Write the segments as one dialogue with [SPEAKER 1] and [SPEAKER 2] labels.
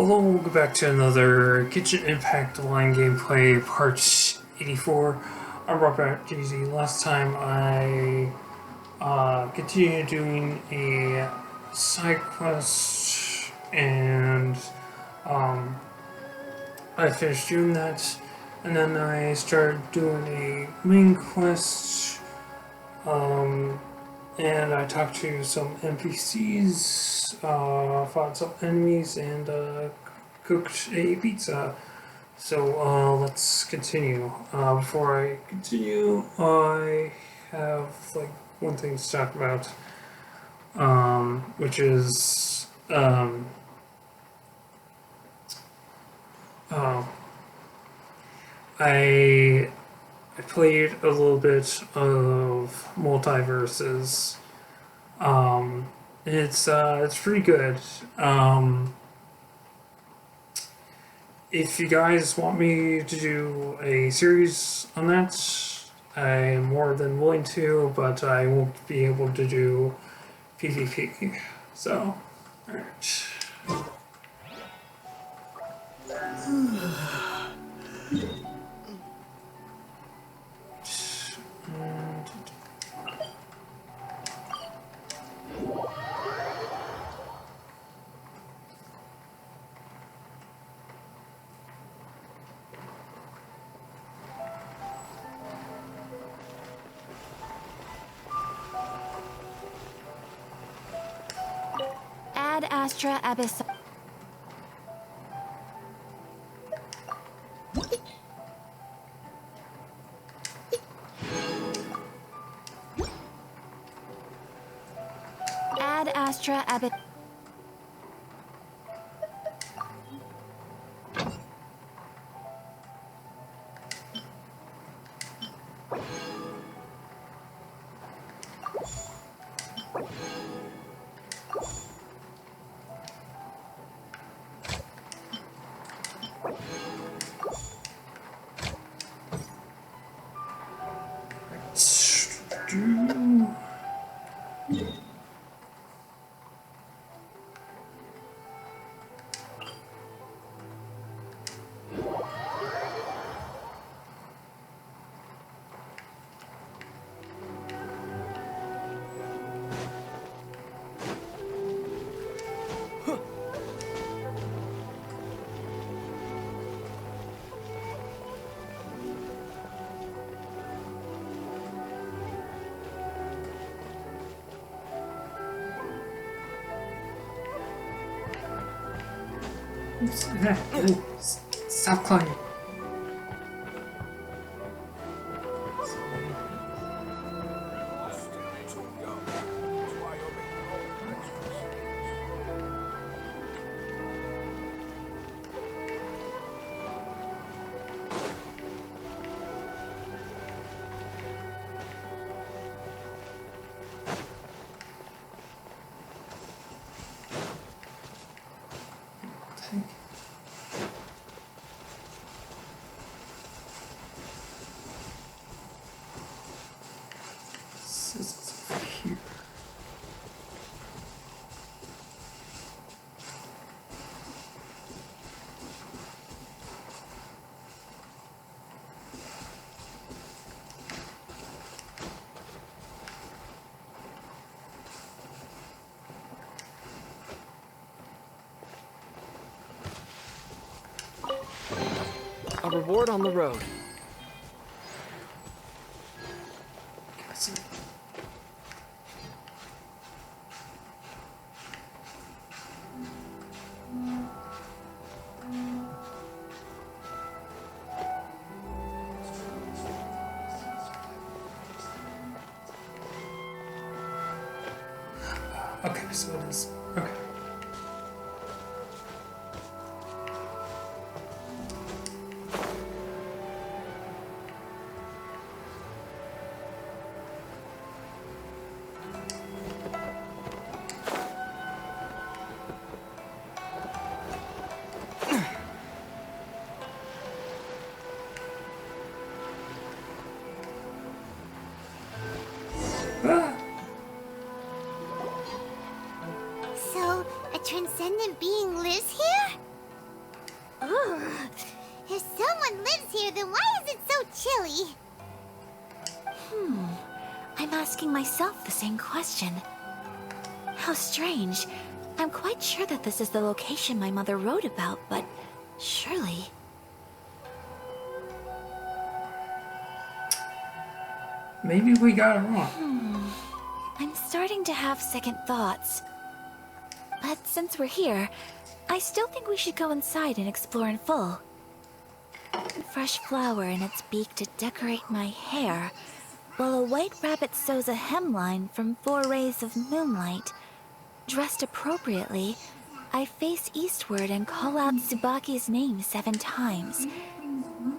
[SPEAKER 1] Hello, welcome back to another Genshin Impact Line Gameplay Part 84. I'm Robert GZ. Last time I continued doing a side quest and I finished doing that, and then I started doing a main quest and I talked to some NPCs, fought some enemies, and cooked a pizza. So let's continue. Before I continue, I have like one thing to talk about, which is uh, I played a little bit of Multiverses. It's pretty good. If you guys want me to do a series on that, I'm more than willing to, but I won't be able to do PvP. So, alright.
[SPEAKER 2] Ad Astra Abyss. Ad Astra Abyss.
[SPEAKER 1] Stop climbing. Here.
[SPEAKER 3] A reward on the road.
[SPEAKER 1] Okay, so it is. Okay.
[SPEAKER 2] So
[SPEAKER 4] then why is it so chilly?
[SPEAKER 2] I'm asking myself the same question. How strange. I'm quite sure that this is the location my mother wrote about, but surely...
[SPEAKER 1] Maybe we got it wrong.
[SPEAKER 2] I'm starting to have second thoughts. But since we're here, I still think we should go inside and explore in full. Fresh flower in its beak to decorate my hair, while a white rabbit sews a hemline from 4 rays of moonlight. Dressed appropriately, I face eastward and call out Tsubaki's name 7 times.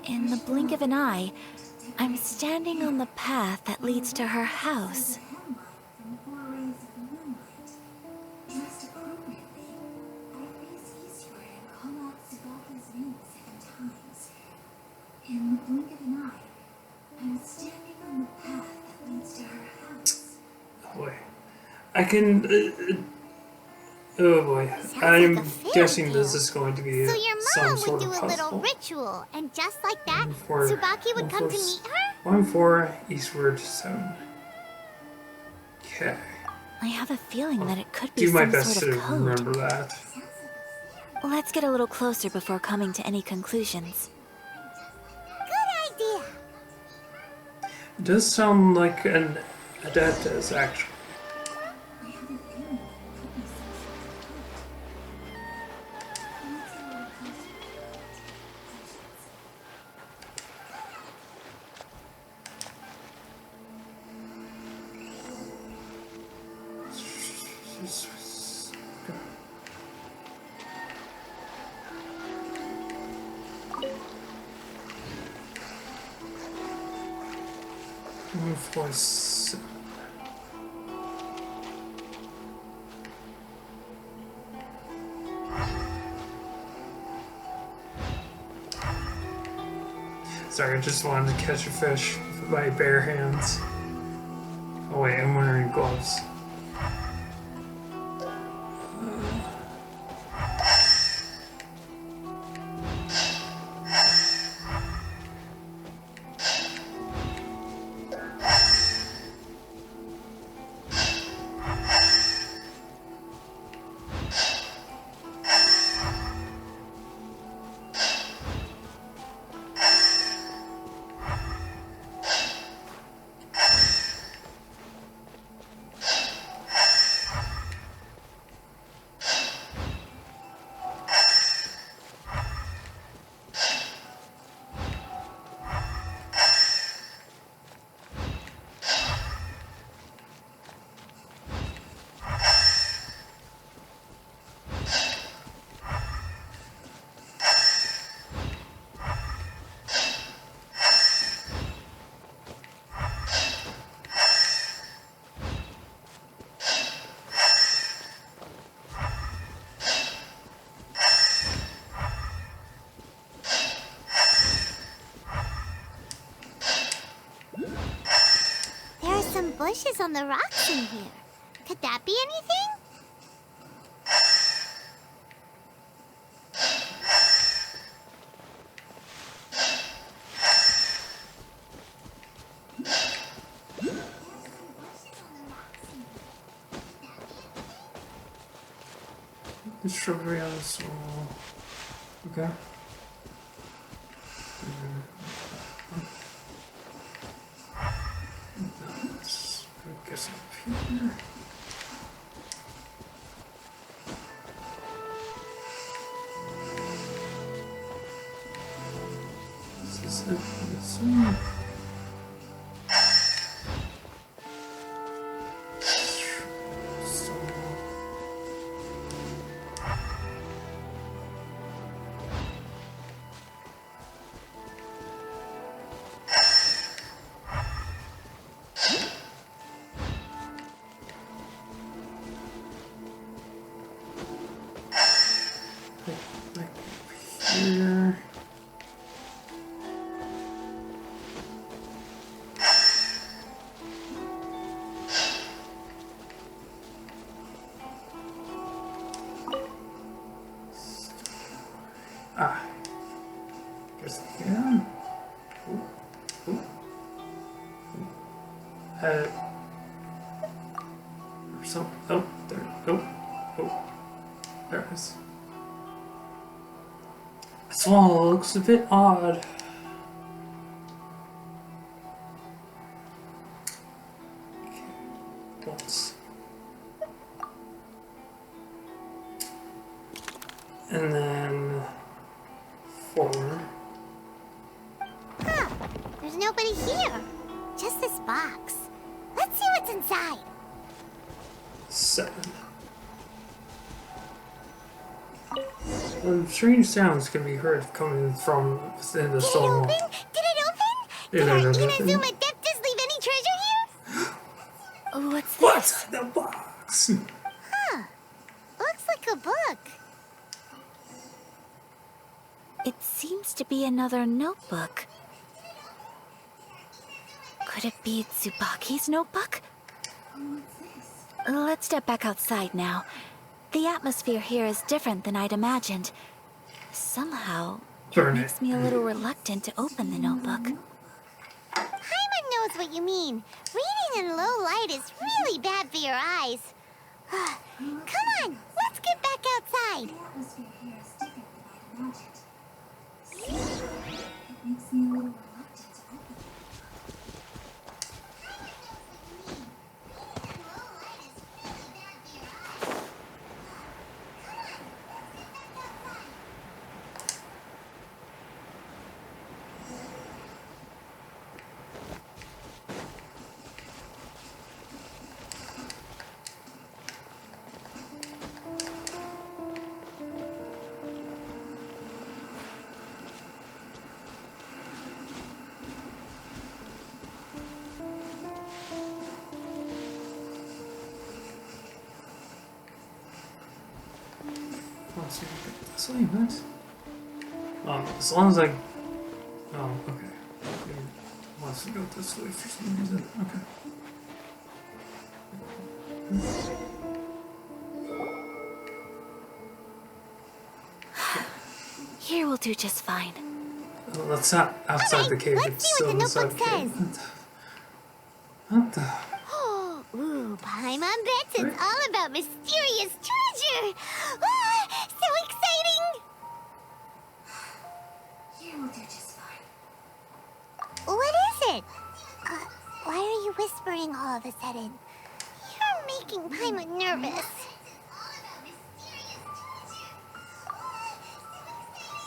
[SPEAKER 2] In the blink of an eye, I'm standing on the path that leads to her house.
[SPEAKER 1] Boy. I can... oh boy.
[SPEAKER 4] Sounds
[SPEAKER 1] I'm
[SPEAKER 4] like a fairy
[SPEAKER 1] guessing this
[SPEAKER 4] tale.
[SPEAKER 1] is going to be
[SPEAKER 4] So your
[SPEAKER 1] some
[SPEAKER 4] mom
[SPEAKER 1] sort
[SPEAKER 4] would do
[SPEAKER 1] of
[SPEAKER 4] a little
[SPEAKER 1] puzzle.
[SPEAKER 4] ritual, and just like that,
[SPEAKER 1] For-
[SPEAKER 4] Tsubaki would come to
[SPEAKER 1] for-
[SPEAKER 4] meet her?
[SPEAKER 1] 1, 4, eastward, 7. Okay.
[SPEAKER 2] I have a feeling that it could be
[SPEAKER 1] Do my
[SPEAKER 2] some
[SPEAKER 1] best
[SPEAKER 2] sort
[SPEAKER 1] to
[SPEAKER 2] of code.
[SPEAKER 1] remember that.
[SPEAKER 2] Let's get a little closer before coming to any conclusions.
[SPEAKER 4] Good idea.
[SPEAKER 1] It does sound like an Adeptus, actually. Voice. Sorry, I just wanted to catch a fish with my bare hands. Oh wait, I'm wearing gloves.
[SPEAKER 4] There are some bushes on the rocks in here. Could that be anything?
[SPEAKER 1] The strawberry on the soul. Okay. Let's guess up here. This is it. This one. Like here. Ah. Guess again. Had or some. Oh, there. Oh, oh, there it is. This wall looks a bit odd. Once. And then forward.
[SPEAKER 4] Huh. There's nobody here. Just this box. Let's see what's inside.
[SPEAKER 1] 7. Strange sounds can be heard coming from within the stone wall.
[SPEAKER 4] Did it open?
[SPEAKER 1] Did
[SPEAKER 4] Did
[SPEAKER 1] it
[SPEAKER 4] our
[SPEAKER 1] open?
[SPEAKER 4] Inazuma Adeptus leave any treasure here?
[SPEAKER 2] What's this?
[SPEAKER 1] What's in the box?
[SPEAKER 4] Huh. Looks like a book.
[SPEAKER 2] It seems to be another notebook. Could it be Tsubaki's notebook? Let's step back outside now. The atmosphere here is different than I'd imagined. Somehow,
[SPEAKER 1] Burn
[SPEAKER 2] it makes
[SPEAKER 1] it.
[SPEAKER 2] me a little reluctant to open the notebook.
[SPEAKER 4] Paimon knows what you mean. Reading in low light is really bad for your eyes. Come on, let's get back outside.
[SPEAKER 1] Let's see if I get this way, nice. As long as I. Oh, okay. It wants to go this way for some reason. Okay.
[SPEAKER 2] Here will do just fine.
[SPEAKER 1] Well, that's not outside the cave.
[SPEAKER 4] Let's
[SPEAKER 1] It's
[SPEAKER 4] see what
[SPEAKER 1] still
[SPEAKER 4] the
[SPEAKER 1] inside
[SPEAKER 4] notebook
[SPEAKER 1] the cave. What the?
[SPEAKER 4] Ooh, Paimon bets it's all about mysterious treasure. Ah, so exciting!
[SPEAKER 2] Here will do just fine.
[SPEAKER 4] What is it? Why are you whispering all of a sudden? You're making Paimon nervous.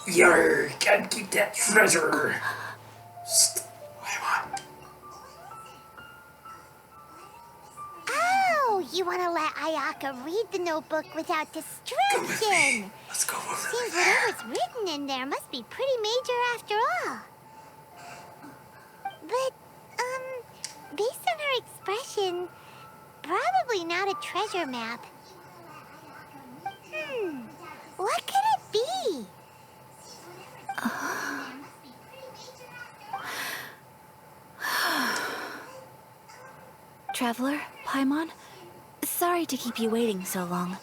[SPEAKER 1] Yar! Can't keep that treasure.
[SPEAKER 4] Oh, you want to let Ayaka read the notebook without distraction?
[SPEAKER 1] Let's go over
[SPEAKER 4] Seems
[SPEAKER 1] there.
[SPEAKER 4] whatever's written in there must be pretty major after all. But, based on her expression, probably not a treasure map. What could it be?
[SPEAKER 2] Traveler, Paimon, sorry to keep you waiting so long.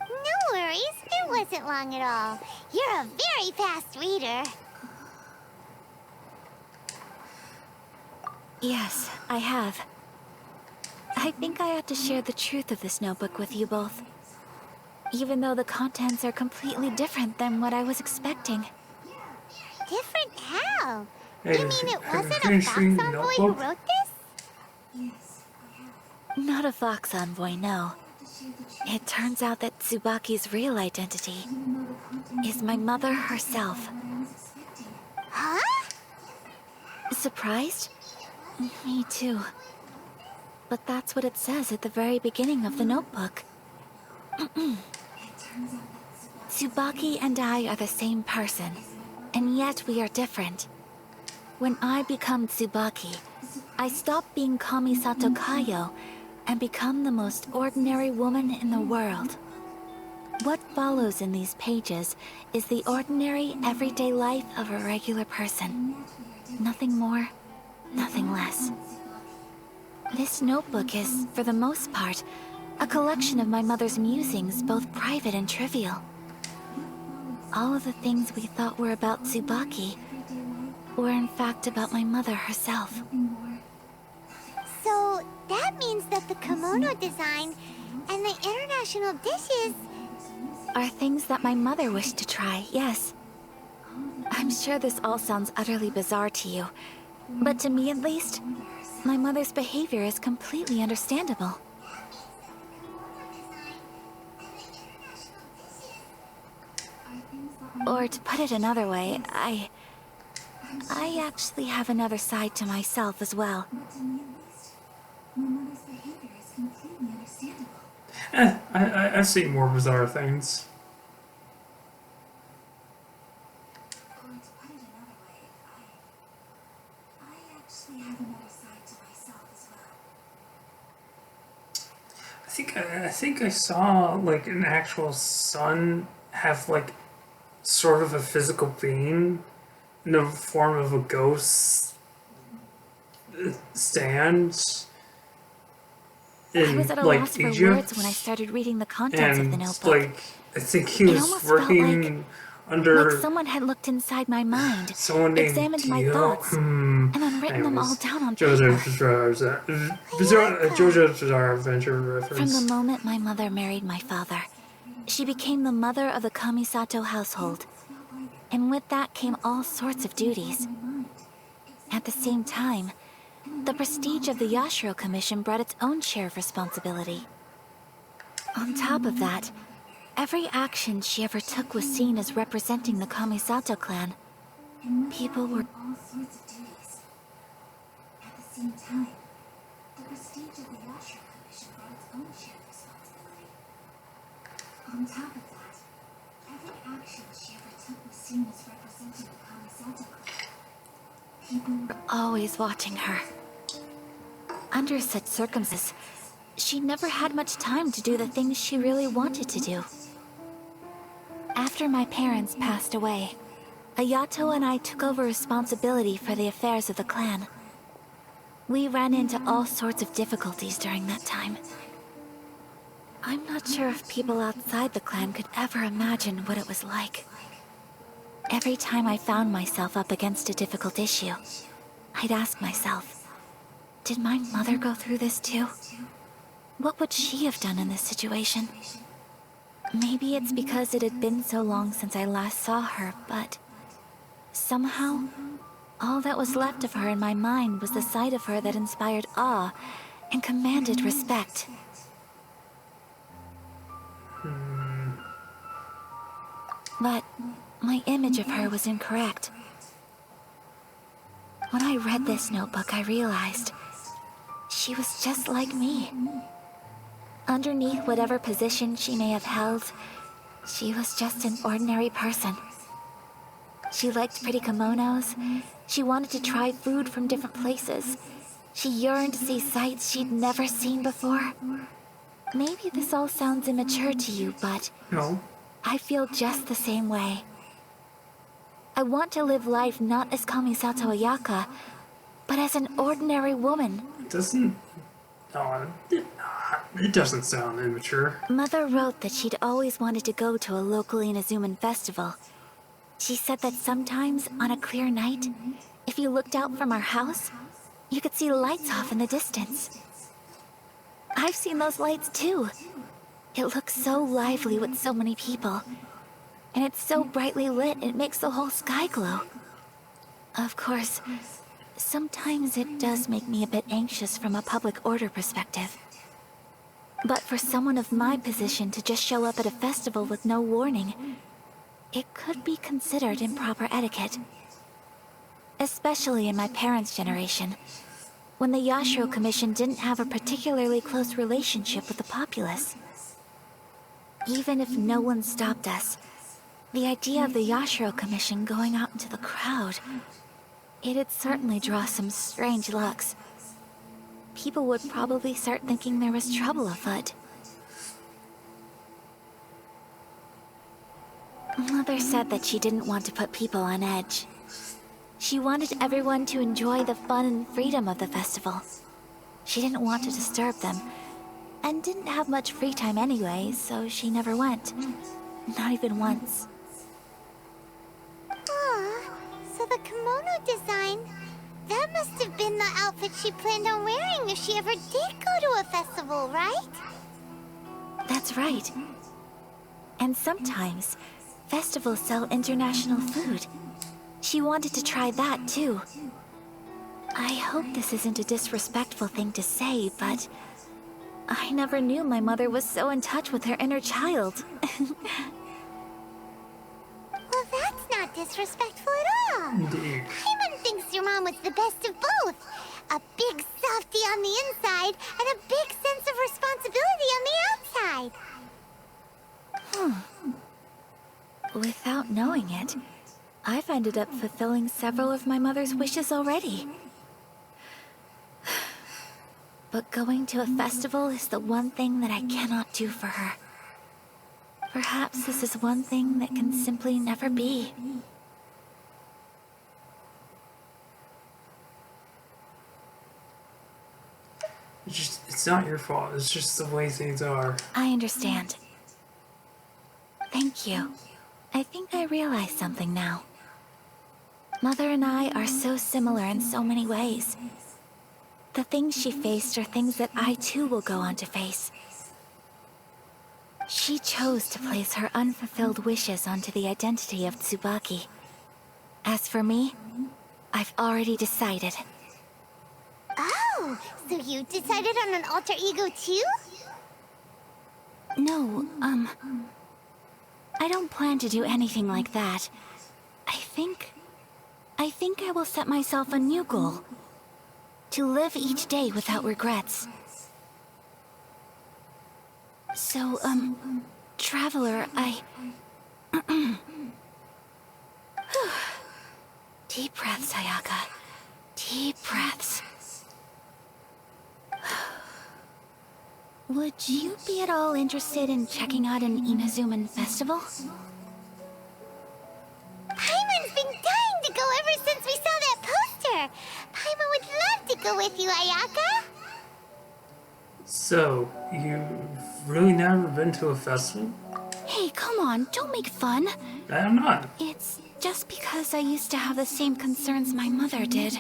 [SPEAKER 4] No worries, it wasn't long at all. You're a very fast reader.
[SPEAKER 2] Yes, I have. I think I ought to share the truth of this notebook with you both. Even though the contents are completely different than what I was expecting.
[SPEAKER 4] Different how?
[SPEAKER 1] Hey,
[SPEAKER 4] You mean it
[SPEAKER 1] have you
[SPEAKER 4] wasn't a
[SPEAKER 1] finished
[SPEAKER 4] Fox
[SPEAKER 1] reading the
[SPEAKER 4] Envoy who
[SPEAKER 1] notebook?
[SPEAKER 4] wrote this?
[SPEAKER 2] Not a Fox Envoy, no. It turns out that Tsubaki's real identity is my mother herself.
[SPEAKER 4] Huh?
[SPEAKER 2] Surprised? Me too. But that's what it says at the very beginning of the notebook. Tsubaki and I are the same person, and yet we are different. When I become Tsubaki, I stop being Kamisato Kayo and become the most ordinary woman in the world. What follows in these pages is the ordinary, everyday life of a regular person. Nothing more, nothing less. This notebook is, for the most part, a collection of my mother's musings, both private and trivial. All of the things we thought were about Tsubaki were in fact about my mother herself.
[SPEAKER 4] So that means that the kimono design and the international dishes...
[SPEAKER 2] Are things that my mother wished to try, yes. I'm sure this all sounds utterly bizarre to you, but to me at least, my mother's behavior is completely understandable. Or to put it another way, I actually have another side to myself as well.
[SPEAKER 1] I've seen more bizarre things. I think I saw like an actual sun have like sort of a physical being in the form of a ghost stand
[SPEAKER 2] I
[SPEAKER 1] in
[SPEAKER 2] was at a
[SPEAKER 1] like
[SPEAKER 2] loss for
[SPEAKER 1] Egypt,
[SPEAKER 2] words when I started reading the contents of the
[SPEAKER 1] and
[SPEAKER 2] notebook.
[SPEAKER 1] like I think he
[SPEAKER 2] It
[SPEAKER 1] was
[SPEAKER 2] almost felt
[SPEAKER 1] working under
[SPEAKER 2] like someone had looked inside my mind,
[SPEAKER 1] someone named
[SPEAKER 2] examined my
[SPEAKER 1] Dio.
[SPEAKER 2] thoughts, and then written them all
[SPEAKER 1] Anyways,
[SPEAKER 2] down on paper.
[SPEAKER 1] JoJo's Bizarre Adventure reference.
[SPEAKER 2] From the moment my mother married my father, she became the mother of the Kamisato household. And with that came all sorts of duties. At the same time, the prestige of the Yashiro Commission brought its own share of responsibility. On top of that, every action she ever took was seen as representing the Kamisato clan. People were...
[SPEAKER 5] At the same time, the prestige of the Yashiro Commission brought its own share of responsibility. On top of that, every action she ever took was seen as representing the Kamisato clan. People were
[SPEAKER 2] always watching her. Under such circumstances, she never had much time to do the things she really wanted to do. After my parents passed away, Ayato and I took over responsibility for the affairs of the clan. We ran into all sorts of difficulties during that time. I'm not sure if people outside the clan could ever imagine what it was like. Every time I found myself up against a difficult issue, I'd ask myself, did my mother go through this too? What would she have done in this situation? Maybe it's because it had been so long since I last saw her, but somehow, all that was left of her in my mind was the side of her that inspired awe and commanded respect. But my image of her was incorrect. When I read this notebook, I realized she was just like me. Underneath whatever position she may have held, she was just an ordinary person. She liked pretty kimonos. She wanted to try food from different places. She yearned to see sights she'd never seen before. Maybe this all sounds immature to you, but
[SPEAKER 1] No.
[SPEAKER 2] I feel just the same way. I want to live life not as Kamisato Ayaka, but as an ordinary woman.
[SPEAKER 1] It doesn't. No, it doesn't sound immature.
[SPEAKER 2] Mother wrote that she'd always wanted to go to a local Inazuman festival. She said that sometimes, on a clear night, if you looked out from our house, you could see lights off in the distance. I've seen those lights too. It looks so lively with so many people. And it's so brightly lit, it makes the whole sky glow. Of course, sometimes it does make me a bit anxious from a public order perspective. But for someone of my position to just show up at a festival with no warning, it could be considered improper etiquette. Especially in my parents' generation, when the Yashiro Commission didn't have a particularly close relationship with the populace. Even if no one stopped us, the idea of the Yashiro Commission going out into the crowd, it'd certainly draw some strange looks. People would probably start thinking there was trouble afoot. Mother said that she didn't want to put people on edge. She wanted everyone to enjoy the fun and freedom of the festival. She didn't want to disturb them, and didn't have much free time anyway, so she never went. Not even once.
[SPEAKER 4] Aw, so the the kimono design. That must have been the outfit she planned on wearing if she ever did go to a festival, right?
[SPEAKER 2] That's right. And sometimes, festivals sell international food. She wanted to try that too. I hope this isn't a disrespectful thing to say, but I never knew my mother was so in touch with her inner child.
[SPEAKER 4] Well, that's not disrespectful at all.
[SPEAKER 1] Indeed.
[SPEAKER 4] Paimon thinks your mom was the best of both. A big softie on the inside and a big sense of responsibility on the outside.
[SPEAKER 2] Without knowing it, I've ended up fulfilling several of my mother's wishes already. But going to a festival is the one thing that I cannot do for her. Perhaps this is one thing that can simply never be.
[SPEAKER 1] It's not your fault. It's just the way things are.
[SPEAKER 2] I understand. Thank you. I think I realize something now. Mother and I are so similar in so many ways. The things she faced are things that I too will go on to face. She chose to place her unfulfilled wishes onto the identity of Tsubaki. As for me, I've already decided.
[SPEAKER 4] Oh, so you decided on an alter ego too?
[SPEAKER 2] No, I don't plan to do anything like that. I think I will set myself a new goal. To live each day without regrets. So, Traveler, Deep breaths, Ayaka. Deep breaths. Would you be at all interested in checking out an Inazuman festival?
[SPEAKER 4] Paimon's been dying to go ever since we saw that poster. Paimon would love to go with you, Ayaka.
[SPEAKER 1] So, you've really never been to a festival?
[SPEAKER 2] Hey, come on, don't make fun.
[SPEAKER 1] I'm not.
[SPEAKER 2] It's just because I used to have the same concerns my mother did.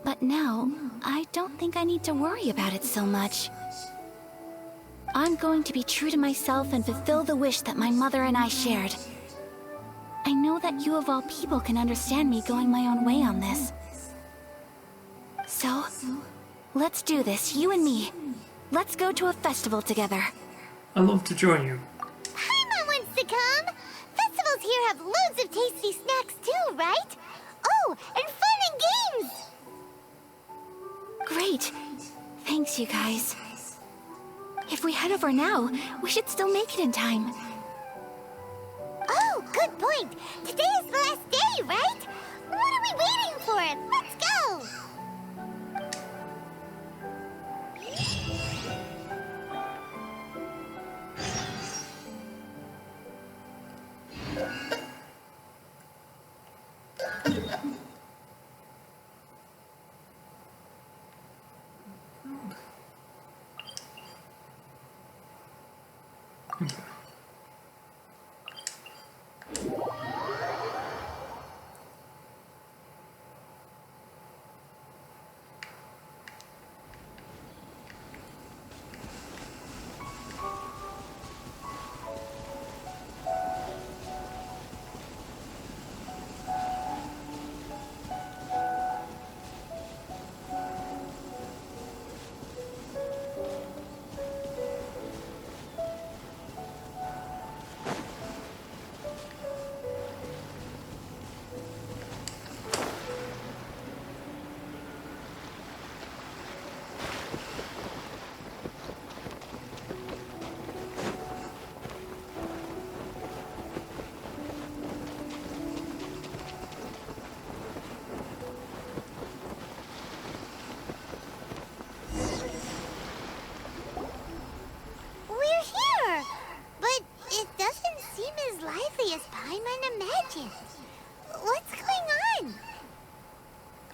[SPEAKER 2] But now, I don't think I need to worry about it so much. I'm going to be true to myself and fulfill the wish that my mother and I shared. I know that you of all people can understand me going my own way on this. So, let's do this, you and me. Let's go to a festival together.
[SPEAKER 1] I'd love to join you.
[SPEAKER 4] Paimon wants to come. Festivals here have loads of tasty snacks too, right? Oh, and fun and games.
[SPEAKER 2] Great. Thanks, you guys. If we head over now, we should still make it in time.
[SPEAKER 4] Oh, good point. Today is the last day, right? What are we waiting for? Let's go.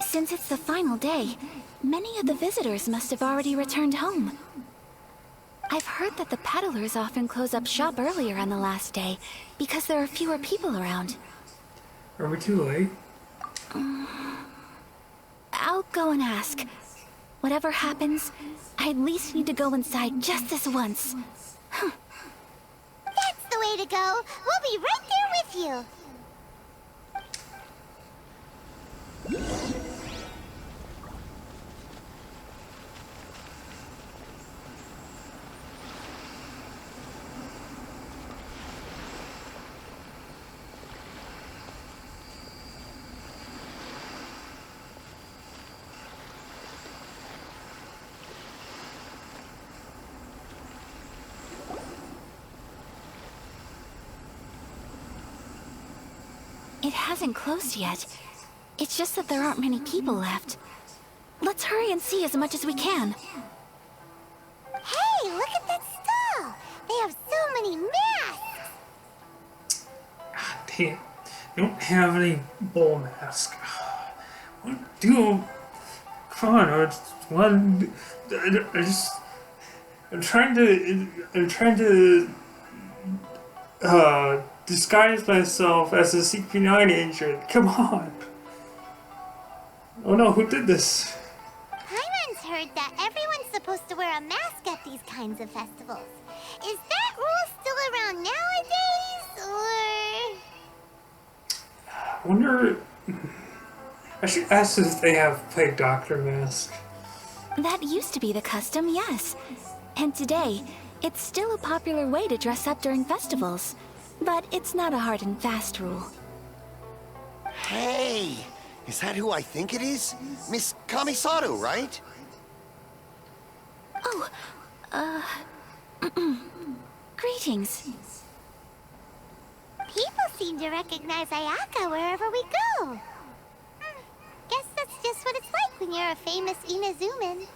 [SPEAKER 2] Since it's the final day, many of the visitors must have already returned home. I've heard that the peddlers often close up shop earlier on the last day, because there are fewer people around.
[SPEAKER 1] Are we too late?
[SPEAKER 2] I'll go and ask. Whatever happens, I at least need to go inside just this once.
[SPEAKER 4] That's the way to go. We'll be right there with you.
[SPEAKER 2] It hasn't closed yet. It's just that there aren't many people left. Let's hurry and see as much as we can.
[SPEAKER 4] Hey, look at that stall. They have so many masks.
[SPEAKER 1] Damn. I don't have any bull mask. What do? Come on, I just want. I'm trying to disguise myself as a CP9 agent. Come on. Oh no, who did this?
[SPEAKER 4] Paimon's heard that everyone's supposed to wear a mask at these kinds of festivals. Is that rule still around nowadays, or?
[SPEAKER 1] I wonder. I should ask if they have plague doctor masks.
[SPEAKER 2] That used to be the custom, yes. And today, it's still a popular way to dress up during festivals. But it's not a hard and fast rule.
[SPEAKER 6] Hey! Is that who I think it is? Miss Kamisato, right?
[SPEAKER 2] Oh, greetings.
[SPEAKER 4] People seem to recognize Ayaka wherever we go. Guess that's just what it's like when you're a famous Inazuman.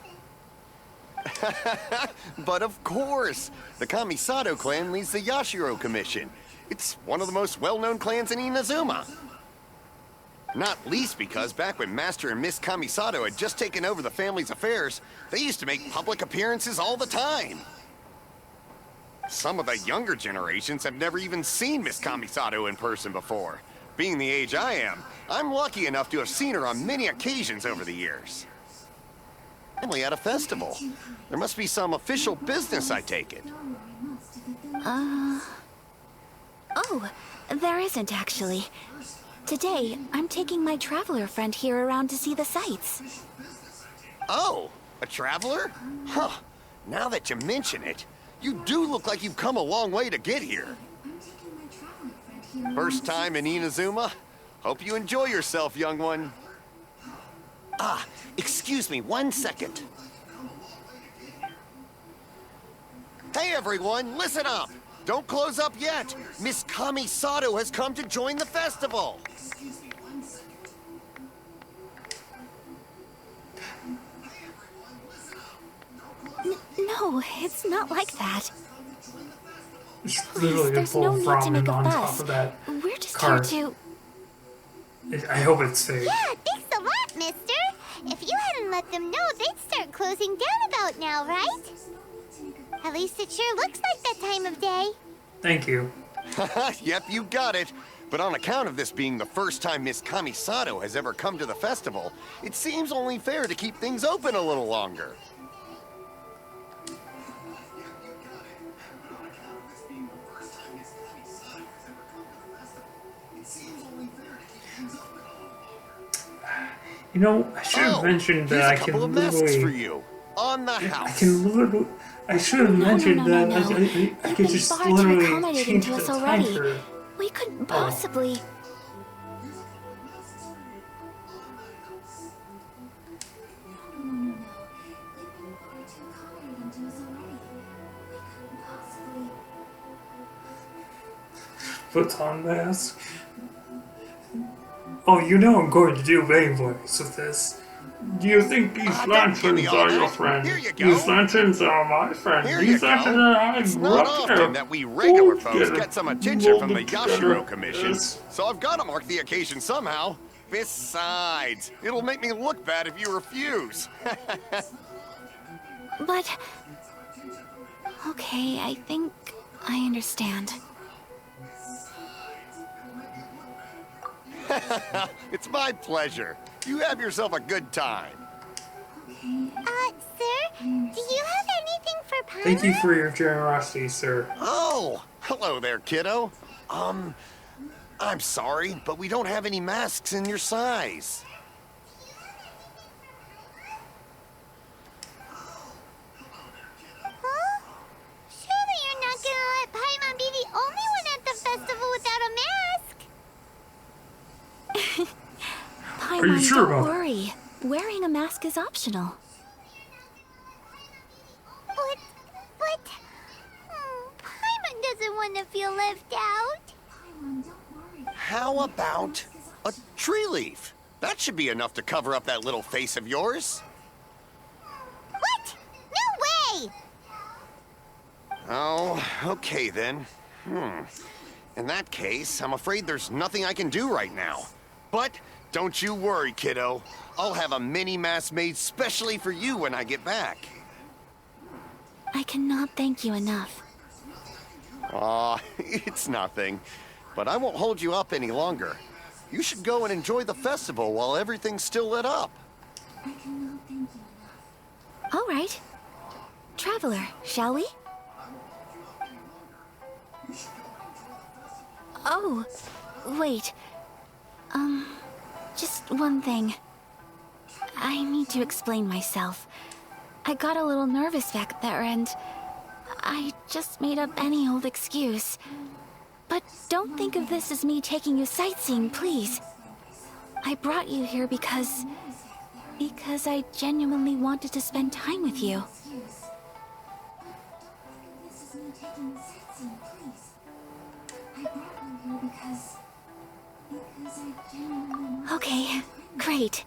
[SPEAKER 6] But of course! The Kamisato clan leads the Yashiro Commission. It's one of the most well-known clans in Inazuma. Not least because back when Master and Miss Kamisato had just taken over the family's affairs, they used to make public appearances all the time. Some of the younger generations have never even seen Miss Kamisato in person before. Being the age I am, I'm lucky enough to have seen her on many occasions over the years. Family at a festival. There must be some official business, I take it.
[SPEAKER 2] Oh, there isn't actually. Today, I'm taking my traveler friend here around to see the sights.
[SPEAKER 6] Oh, a traveler? Huh. Now that you mention it, you do look like you've come a long way to get here. First time in Inazuma? Hope you enjoy yourself, young one. Ah, excuse me 1 second. Hey everyone, listen up! Don't close up yet! Miss Kamisato has come to join the festival!
[SPEAKER 2] No, it's not like that.
[SPEAKER 1] It's
[SPEAKER 2] Please,
[SPEAKER 1] literally a
[SPEAKER 2] there's
[SPEAKER 1] full
[SPEAKER 2] no need to
[SPEAKER 1] ramen
[SPEAKER 2] make a
[SPEAKER 1] on top
[SPEAKER 2] fuss.
[SPEAKER 1] of that.
[SPEAKER 2] We're just
[SPEAKER 1] cart.
[SPEAKER 2] here to...
[SPEAKER 1] I hope it's safe.
[SPEAKER 4] Yeah, thanks a lot, mister. If you hadn't let them know, they'd start closing down about now, right? At least it sure looks like that time of day.
[SPEAKER 1] Thank you.
[SPEAKER 6] Yep, you got it. But on account of this being the first time Miss Kamisato has ever come to the festival, it seems only fair to keep things open a little longer.
[SPEAKER 1] You know, I should have mentioned that I
[SPEAKER 6] here's a
[SPEAKER 1] can
[SPEAKER 6] couple of masks for
[SPEAKER 1] literally...
[SPEAKER 6] you. On the house.
[SPEAKER 1] I can literally... I should have mentioned that I
[SPEAKER 2] You've
[SPEAKER 1] could
[SPEAKER 2] been
[SPEAKER 1] just
[SPEAKER 2] far too
[SPEAKER 1] literally
[SPEAKER 2] accommodating
[SPEAKER 1] change
[SPEAKER 2] to
[SPEAKER 1] the
[SPEAKER 2] us
[SPEAKER 1] time
[SPEAKER 2] already.
[SPEAKER 1] for...
[SPEAKER 2] We couldn't possibly...
[SPEAKER 1] Photon mask. Oh, you know I'm going to do Beyblades with this. Do you think these
[SPEAKER 6] don't give me
[SPEAKER 1] lanterns
[SPEAKER 6] all
[SPEAKER 1] are your
[SPEAKER 6] that.
[SPEAKER 1] friend?
[SPEAKER 6] Here you go.
[SPEAKER 1] These lanterns are my friend.
[SPEAKER 6] Here
[SPEAKER 1] These
[SPEAKER 6] you
[SPEAKER 1] lanterns
[SPEAKER 6] go.
[SPEAKER 1] are I
[SPEAKER 6] It's
[SPEAKER 1] grew
[SPEAKER 6] not
[SPEAKER 1] up there.
[SPEAKER 6] often that we regular
[SPEAKER 1] Pulled
[SPEAKER 6] folks
[SPEAKER 1] together,
[SPEAKER 6] get some attention from the
[SPEAKER 1] molded together.
[SPEAKER 6] Yashiro Commission,
[SPEAKER 1] Yes.
[SPEAKER 6] so I've got to mark the occasion somehow. Besides, it'll make me look bad if you refuse.
[SPEAKER 2] But... Okay, I think I understand.
[SPEAKER 6] It's my pleasure. You have yourself a good time.
[SPEAKER 4] Sir, do you have anything for Paimon?
[SPEAKER 1] Thank you for your generosity, sir.
[SPEAKER 6] Oh, hello there, kiddo. I'm sorry, but we don't have any masks in your size.
[SPEAKER 4] Huh? Surely you're not gonna let Paimon be the only one at the festival without a mask?
[SPEAKER 2] Paimon,
[SPEAKER 1] sure
[SPEAKER 2] don't
[SPEAKER 1] about that?
[SPEAKER 2] worry. Wearing a mask is optional.
[SPEAKER 4] Paimon doesn't want to feel left out.
[SPEAKER 5] Paimon, don't worry.
[SPEAKER 6] How about a tree leaf? That should be enough to cover up that little face of yours.
[SPEAKER 4] What? No way!
[SPEAKER 6] Oh, okay then. In that case, I'm afraid there's nothing I can do right now. But don't you worry, kiddo. I'll have a mini mask made specially for you when I get back.
[SPEAKER 2] I cannot thank you enough.
[SPEAKER 6] Aw, it's nothing. But I won't hold you up any longer. You should go and enjoy the festival while everything's still lit up.
[SPEAKER 5] I cannot thank you enough.
[SPEAKER 2] All right. Traveler, shall we? Oh, wait. Just one thing. I need to explain myself. I got a little nervous back there and I just made up any old excuse. But don't think of this as me taking you sightseeing, please. I brought you here because I genuinely wanted to spend time with you.
[SPEAKER 5] Excuse. But don't think of this as me taking you sightseeing, please. I brought you here because I genuinely want
[SPEAKER 2] Okay, great.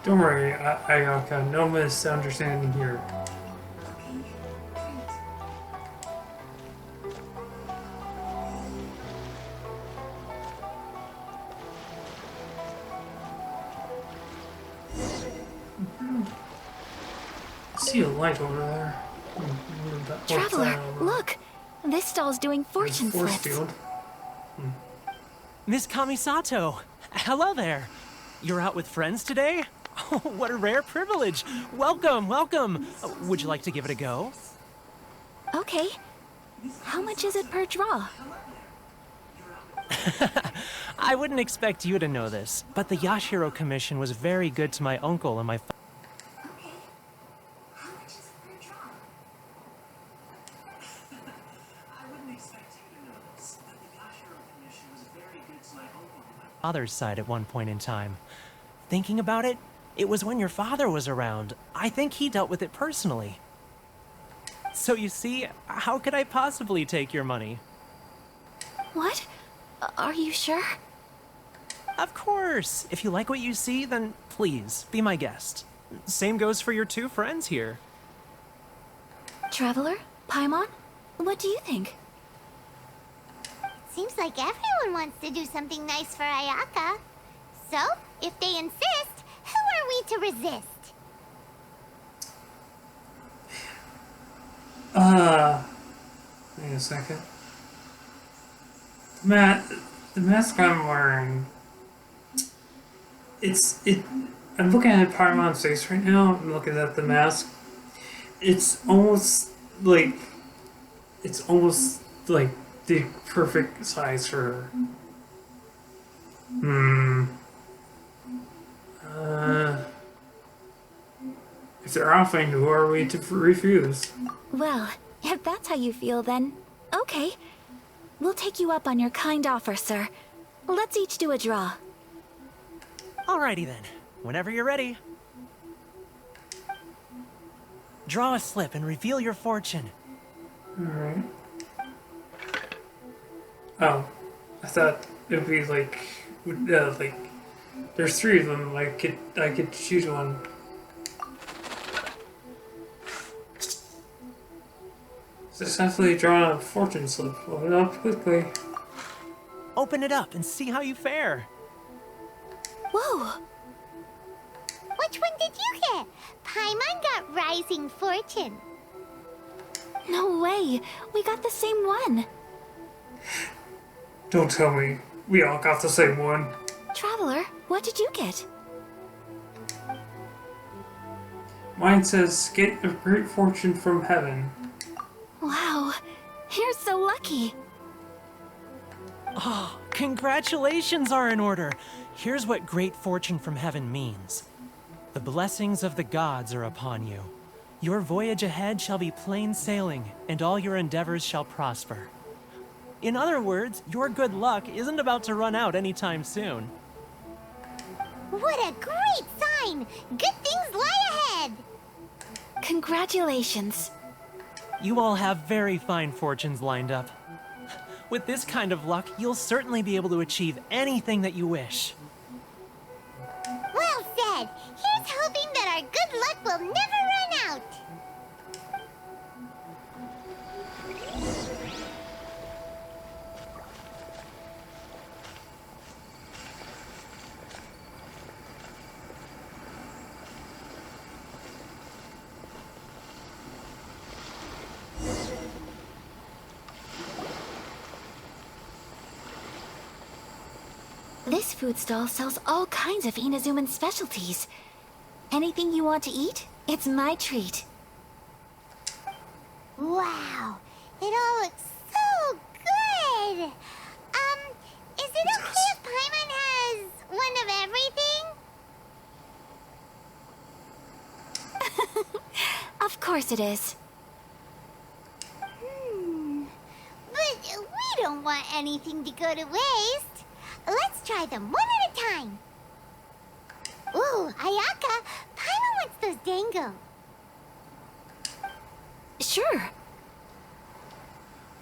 [SPEAKER 1] Don't worry, Ayaka. No misunderstanding here.
[SPEAKER 5] Okay, great.
[SPEAKER 1] I see a light over there. What's
[SPEAKER 2] Traveler,
[SPEAKER 1] that?
[SPEAKER 2] look! This stall's doing fortune
[SPEAKER 1] Force
[SPEAKER 2] slips.
[SPEAKER 1] field.
[SPEAKER 3] Miss Kamisato, hello there. You're out with friends today? Oh, what a rare privilege. Welcome, welcome. Would you like to give it a go?
[SPEAKER 2] Okay. How much is it per draw?
[SPEAKER 3] I wouldn't expect you to know this, but the Yashiro Commission was very good to my uncle and my
[SPEAKER 5] Okay. How much is it per draw?
[SPEAKER 3] I wouldn't expect you to know this, but the Yashiro Commission was very good to my uncle and my father's side at one point in time. Thinking about it, it was when your father was around. I think he dealt with it personally. So you see, how could I possibly take your money?
[SPEAKER 2] What? Are you sure?
[SPEAKER 3] Of course! If you like what you see, then please, be my guest. Same goes for your two friends here.
[SPEAKER 2] Traveler? Paimon? What do you think?
[SPEAKER 4] Seems like everyone wants to do something nice for Ayaka. So, if they insist, who are we to resist?
[SPEAKER 1] Wait a second. The mask I'm wearing. I'm looking at Paimon's face right now. I'm looking at the mask. It's almost like the perfect size for her. If they're offering, who are we to refuse?
[SPEAKER 2] Well, if that's how you feel, then okay. We'll take you up on your kind offer, sir. Let's each do a draw.
[SPEAKER 3] Alrighty then, whenever you're ready. Draw a slip and reveal your fortune.
[SPEAKER 1] Alright. Oh, I thought it would be like there's three of them. I could choose one. Successfully drawn a fortune slip. Open it up quickly.
[SPEAKER 3] Open it up and see how you fare.
[SPEAKER 2] Whoa!
[SPEAKER 4] Which one did you get? Paimon got Rising Fortune.
[SPEAKER 2] No way! We got the same one!
[SPEAKER 1] Don't tell me. We all got the same one.
[SPEAKER 2] Traveler, what did you get?
[SPEAKER 1] Mine says, "Get a great fortune from heaven."
[SPEAKER 2] Wow, you're so lucky!
[SPEAKER 3] Oh, congratulations are in order. Here's what great fortune from heaven means. The blessings of the gods are upon you. Your voyage ahead shall be plain sailing, and all your endeavors shall prosper. In other words, your good luck isn't about to run out anytime soon.
[SPEAKER 4] What a great sign! Good things lie ahead!
[SPEAKER 2] Congratulations.
[SPEAKER 3] You all have very fine fortunes lined up. With this kind of luck, you'll certainly be able to achieve anything that you wish.
[SPEAKER 4] Well said! Here's hoping that our good luck will never run out!
[SPEAKER 2] This food stall sells all kinds of Inazuman specialties. Anything you want to eat, it's my treat.
[SPEAKER 4] Wow! It all looks so good! Is it okay if Paimon has one of everything?
[SPEAKER 2] Of course it is.
[SPEAKER 4] But we don't want anything to go to waste. Let's try them one at a time. Ooh, Ayaka, Paimon wants those dango.
[SPEAKER 2] Sure.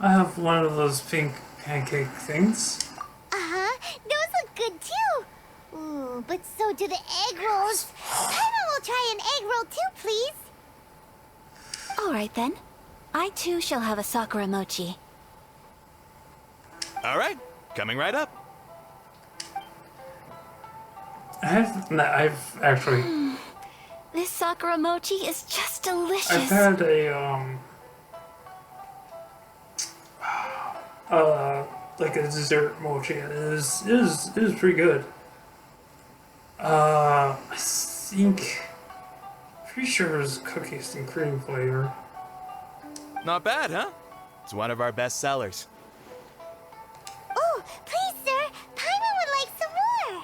[SPEAKER 1] I have one of those pink pancake things.
[SPEAKER 4] Uh-huh, those look good too. Ooh, but so do the egg rolls. Paimon will try an egg roll too, please.
[SPEAKER 2] All right then. I too shall have a Sakura mochi.
[SPEAKER 7] All right, coming right up.
[SPEAKER 1] I've actually,
[SPEAKER 2] This Sakura mochi is just delicious.
[SPEAKER 1] I've had a, like a dessert mochi, and it is pretty good. I think, pretty sure it was cookies and cream flavor.
[SPEAKER 7] Not bad, huh? It's one of our best sellers.
[SPEAKER 4] Oh, please, sir. Paimon would like some more.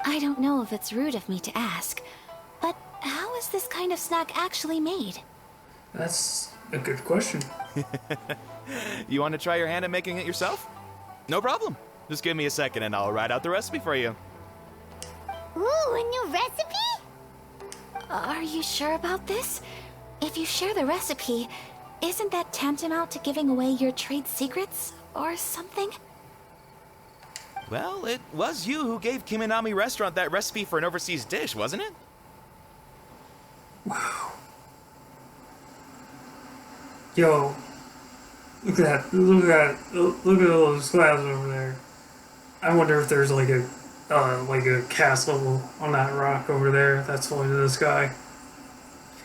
[SPEAKER 2] I don't know if it's rude of me to ask, but how is this kind of snack actually made?
[SPEAKER 1] That's a good question.
[SPEAKER 7] You want to try your hand at making it yourself? No problem. Just give me a second and I'll write out the recipe for you.
[SPEAKER 4] Ooh, a new recipe?
[SPEAKER 2] Are you sure about this? If you share the recipe, isn't that tantamount to giving away your trade secrets or something?
[SPEAKER 7] Well, it was you who gave Kiminami Restaurant that recipe for an overseas dish, wasn't it?
[SPEAKER 1] Wow. Yo, look at that! Look at that! Look at those clouds over there. I wonder if there's like a castle on that rock over there that's falling to the sky.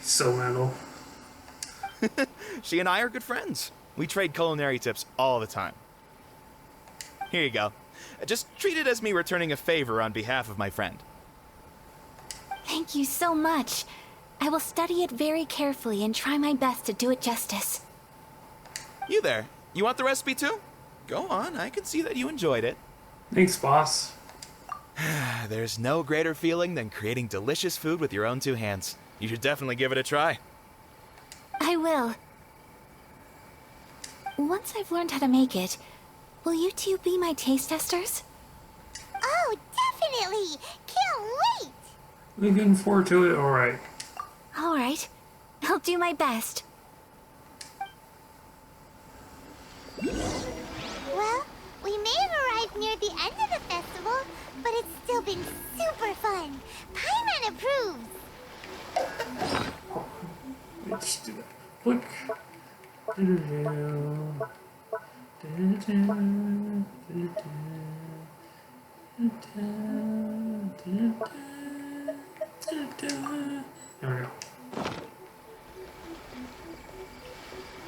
[SPEAKER 1] So mental.
[SPEAKER 7] She and I are good friends. We trade culinary tips all the time. Here you go. Just treat it as me returning a favor on behalf of my friend.
[SPEAKER 2] Thank you so much. I will study it very carefully and try my best to do it justice.
[SPEAKER 7] You there. You want the recipe too? Go on, I can see that you enjoyed it.
[SPEAKER 1] Thanks, boss.
[SPEAKER 7] There's no greater feeling than creating delicious food with your own two hands. You should definitely give it a try.
[SPEAKER 2] I will. Once I've learned how to make it, will you two be my taste testers?
[SPEAKER 4] Oh, definitely! Can't wait!
[SPEAKER 1] Looking forward to it. All right.
[SPEAKER 2] All right. I'll do my best.
[SPEAKER 4] Well, we may have arrived near the end of the festival, but it's still been super fun. Paimon approves.
[SPEAKER 1] Let's do that. Look. There we go.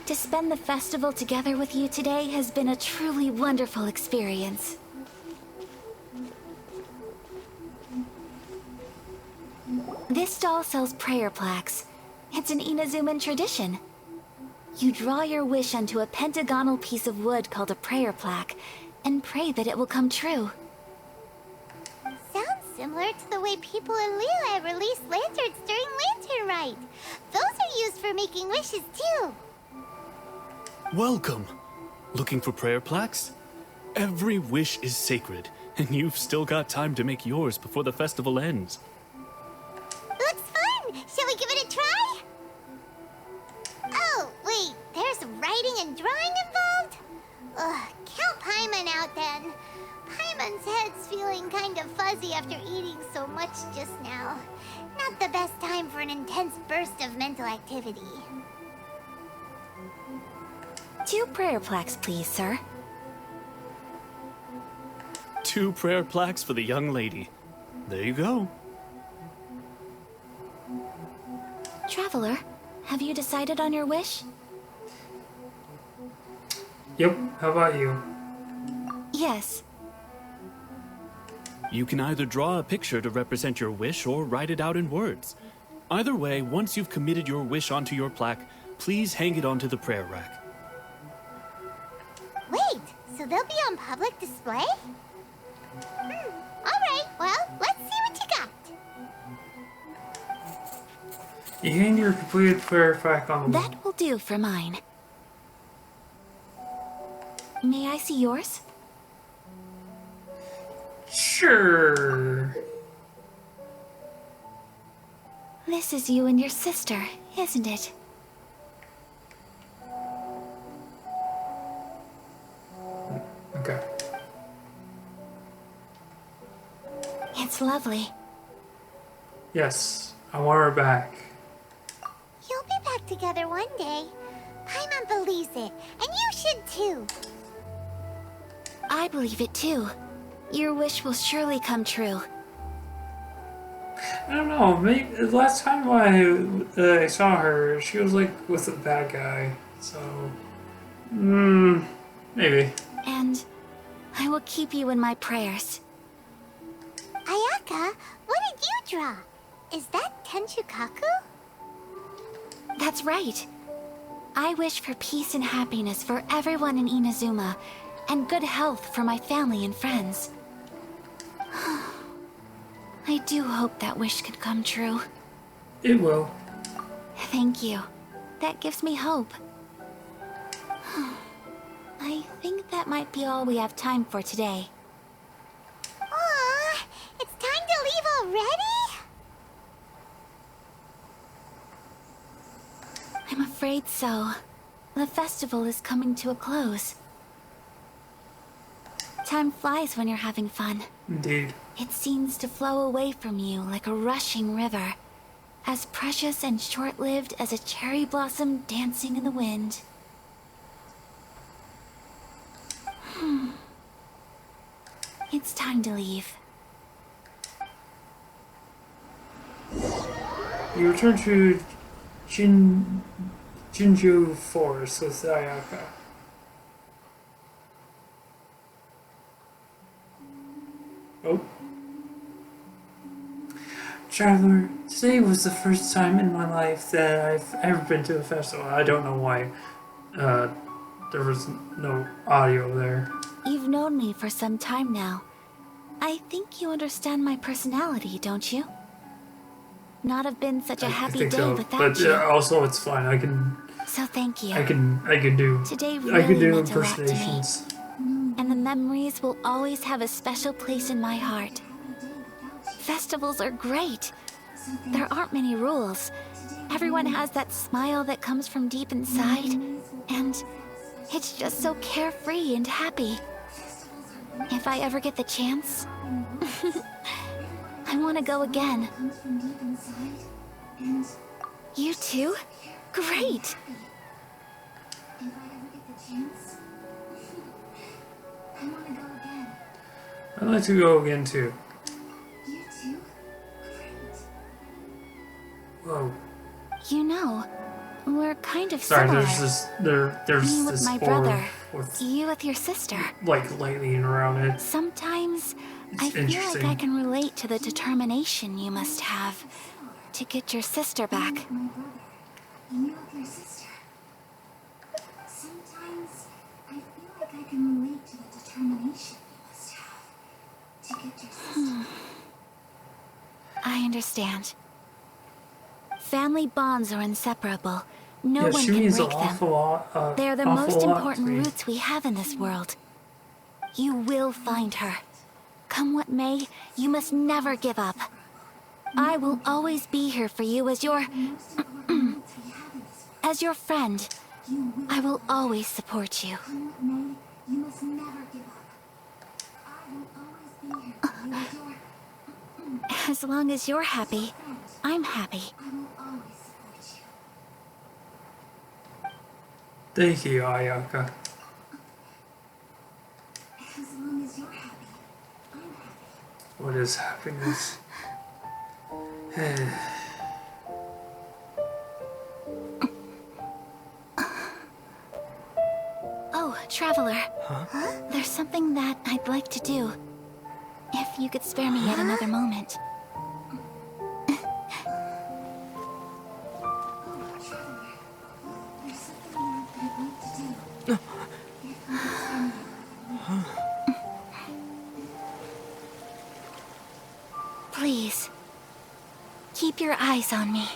[SPEAKER 2] To spend the festival together with you today has been a truly wonderful experience. This doll sells prayer plaques. It's an Inazuman tradition. You draw your wish onto a pentagonal piece of wood called a prayer plaque, and pray that it will come true.
[SPEAKER 4] Sounds similar to the way people in Liyue release lanterns during Lantern Rite. Those are used for making wishes too.
[SPEAKER 8] Welcome. Looking for prayer plaques? Every wish is sacred, and you've still got time to make yours before the festival ends.
[SPEAKER 4] Looks fun! Shall we give it a try? Oh, wait, there's writing and drawing involved? Ugh, count Paimon out then. Paimon's head's feeling kind of fuzzy after eating so much just now. Not the best time for an intense burst of mental activity.
[SPEAKER 2] 2 prayer plaques, please, sir.
[SPEAKER 8] 2 prayer plaques for the young lady. There you go.
[SPEAKER 2] Traveler, have you decided on your wish?
[SPEAKER 1] Yep, how about you?
[SPEAKER 2] Yes.
[SPEAKER 8] You can either draw a picture to represent your wish or write it out in words. Either way, once you've committed your wish onto your plaque, please hang it onto the prayer rack.
[SPEAKER 4] Wait, so they'll be on public display? Alright, well, let's see what you got.
[SPEAKER 1] You hang your completed prayer plaque on the wall.
[SPEAKER 2] That will do for mine. May I see yours?
[SPEAKER 1] Sure.
[SPEAKER 2] This is you and your sister, isn't it?
[SPEAKER 1] Okay.
[SPEAKER 2] It's lovely.
[SPEAKER 1] Yes, I want her back.
[SPEAKER 4] You'll be back together one day. Paimon believes it, and you should too.
[SPEAKER 2] I believe it too. Your wish will surely come true.
[SPEAKER 1] I don't know, maybe the last time I saw her, she was like with a bad guy, so... maybe.
[SPEAKER 2] And I will keep you in my prayers.
[SPEAKER 4] Ayaka, what did you draw? Is that Tenchukaku?
[SPEAKER 2] That's right. I wish for peace and happiness for everyone in Inazuma, and good health for my family and friends. I do hope that wish could come true.
[SPEAKER 1] It will.
[SPEAKER 2] Thank you. That gives me hope. I think that might be all we have time for today.
[SPEAKER 4] Aw, it's time to leave already?
[SPEAKER 2] I'm afraid so. The festival is coming to a close. Time flies when you're having fun.
[SPEAKER 1] Indeed.
[SPEAKER 2] It seems to flow away from you like a rushing river, as precious and short-lived as a cherry blossom dancing in the wind. It's time to leave.
[SPEAKER 1] You return to Jinju Forest with Ayaka. Oh. Traveler, today was the first time in my life that I've ever been to a festival. I don't know why there was no audio there.
[SPEAKER 2] You've known me for some time now. I think you understand my personality, don't you? Not have been such a happy
[SPEAKER 1] think
[SPEAKER 2] day
[SPEAKER 1] so.
[SPEAKER 2] without
[SPEAKER 1] But
[SPEAKER 2] you.
[SPEAKER 1] Also it's fine. I can
[SPEAKER 2] So thank you.
[SPEAKER 1] do
[SPEAKER 2] Today
[SPEAKER 1] I can
[SPEAKER 2] really
[SPEAKER 1] do
[SPEAKER 2] meant a lot to me.
[SPEAKER 1] impersonations.
[SPEAKER 2] And the memories will always have a special place in my heart. Festivals are great. There aren't many rules. Everyone has that smile that comes from deep inside, and it's just so carefree and happy. If I ever get the chance, I want to go again. You too? Great!
[SPEAKER 5] If I ever get the chance, I want to go again.
[SPEAKER 1] I'd like to go again too.
[SPEAKER 5] You too? Great.
[SPEAKER 1] Whoa.
[SPEAKER 2] You know, we're kind kind of
[SPEAKER 1] Sorry,
[SPEAKER 2] similar.
[SPEAKER 1] there's
[SPEAKER 2] Me with
[SPEAKER 1] this
[SPEAKER 2] my
[SPEAKER 1] board
[SPEAKER 2] brother.
[SPEAKER 1] with
[SPEAKER 2] You with your sister.
[SPEAKER 1] like lightning around it.
[SPEAKER 2] Sometimes
[SPEAKER 1] It's
[SPEAKER 2] I feel like I
[SPEAKER 1] interesting.
[SPEAKER 2] can relate to the determination you must have to get your sister back.
[SPEAKER 5] My brother. And you with your sister. Sometimes I feel like I can relate to the determination you must have to get your sister.
[SPEAKER 2] I understand. Family bonds are inseparable. No
[SPEAKER 1] Yeah,
[SPEAKER 2] one
[SPEAKER 1] she
[SPEAKER 2] can
[SPEAKER 1] means an
[SPEAKER 2] break them.
[SPEAKER 1] awful lot.
[SPEAKER 2] They're the
[SPEAKER 1] awful
[SPEAKER 2] most
[SPEAKER 1] lot to
[SPEAKER 2] important
[SPEAKER 1] me.
[SPEAKER 2] roots we have in this world. You will find her. Come what may, you must never give up. I will always be here for you as your... as your friend. I will always support you.
[SPEAKER 5] Come what may, you must never give up. I will always be here for you as your
[SPEAKER 2] As long as you're happy,
[SPEAKER 5] friend.
[SPEAKER 2] I'm happy.
[SPEAKER 5] I will always support you.
[SPEAKER 1] Thank you, Ayaka.
[SPEAKER 5] As long as you're happy, I'm happy.
[SPEAKER 1] What is happiness?
[SPEAKER 2] Oh, Traveler. There's something that I'd like to do. If you could spare me yet another moment.
[SPEAKER 5] There's something that I'd like to do.
[SPEAKER 2] Please. Keep your eyes on me.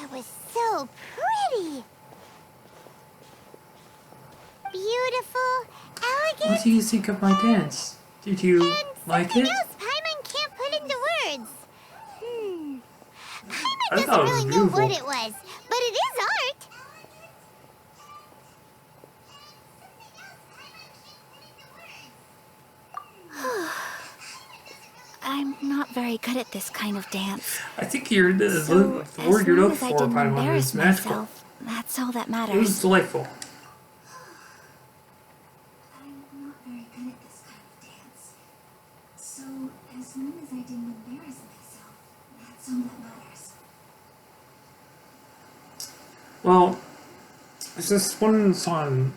[SPEAKER 4] It was so pretty. Beautiful, elegant,
[SPEAKER 1] What do you think of my dance? Did you
[SPEAKER 4] and
[SPEAKER 1] like
[SPEAKER 4] something
[SPEAKER 1] it?
[SPEAKER 4] else Paimon can't put into words.
[SPEAKER 1] I
[SPEAKER 4] Paimon
[SPEAKER 1] thought
[SPEAKER 4] doesn't
[SPEAKER 1] it was
[SPEAKER 4] really know what
[SPEAKER 1] beautiful.
[SPEAKER 4] it was, but it is art.
[SPEAKER 2] I'm not very good at this kind of dance.
[SPEAKER 1] I think you're the
[SPEAKER 2] So,
[SPEAKER 1] the word
[SPEAKER 2] as
[SPEAKER 1] you're
[SPEAKER 2] long
[SPEAKER 1] looking
[SPEAKER 2] as I
[SPEAKER 1] for,
[SPEAKER 2] didn't
[SPEAKER 1] Paimon,
[SPEAKER 2] embarrass
[SPEAKER 1] is magical.
[SPEAKER 2] myself, that's all that
[SPEAKER 1] It was
[SPEAKER 2] matters.
[SPEAKER 1] delightful.
[SPEAKER 5] I'm not very good at this kind of dance. So, as long as I didn't embarrass myself, that's all that matters.
[SPEAKER 1] Well, it's this one song,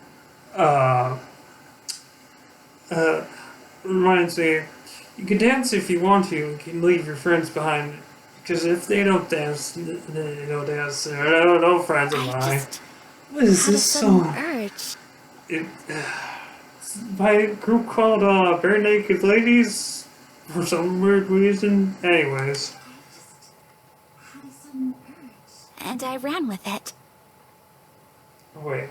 [SPEAKER 1] reminds me, you can dance if you want to, you can leave your friends behind, because if they don't dance, they don't dance, they're no friends of
[SPEAKER 2] I
[SPEAKER 1] mine.
[SPEAKER 2] just
[SPEAKER 1] What is
[SPEAKER 2] had a
[SPEAKER 1] this
[SPEAKER 2] sudden
[SPEAKER 1] song?
[SPEAKER 2] urge.
[SPEAKER 1] It's by a group called, Bare Naked Ladies, for some weird reason. Anyways,
[SPEAKER 5] Had a sudden urge.
[SPEAKER 2] And I ran with it.
[SPEAKER 1] wait.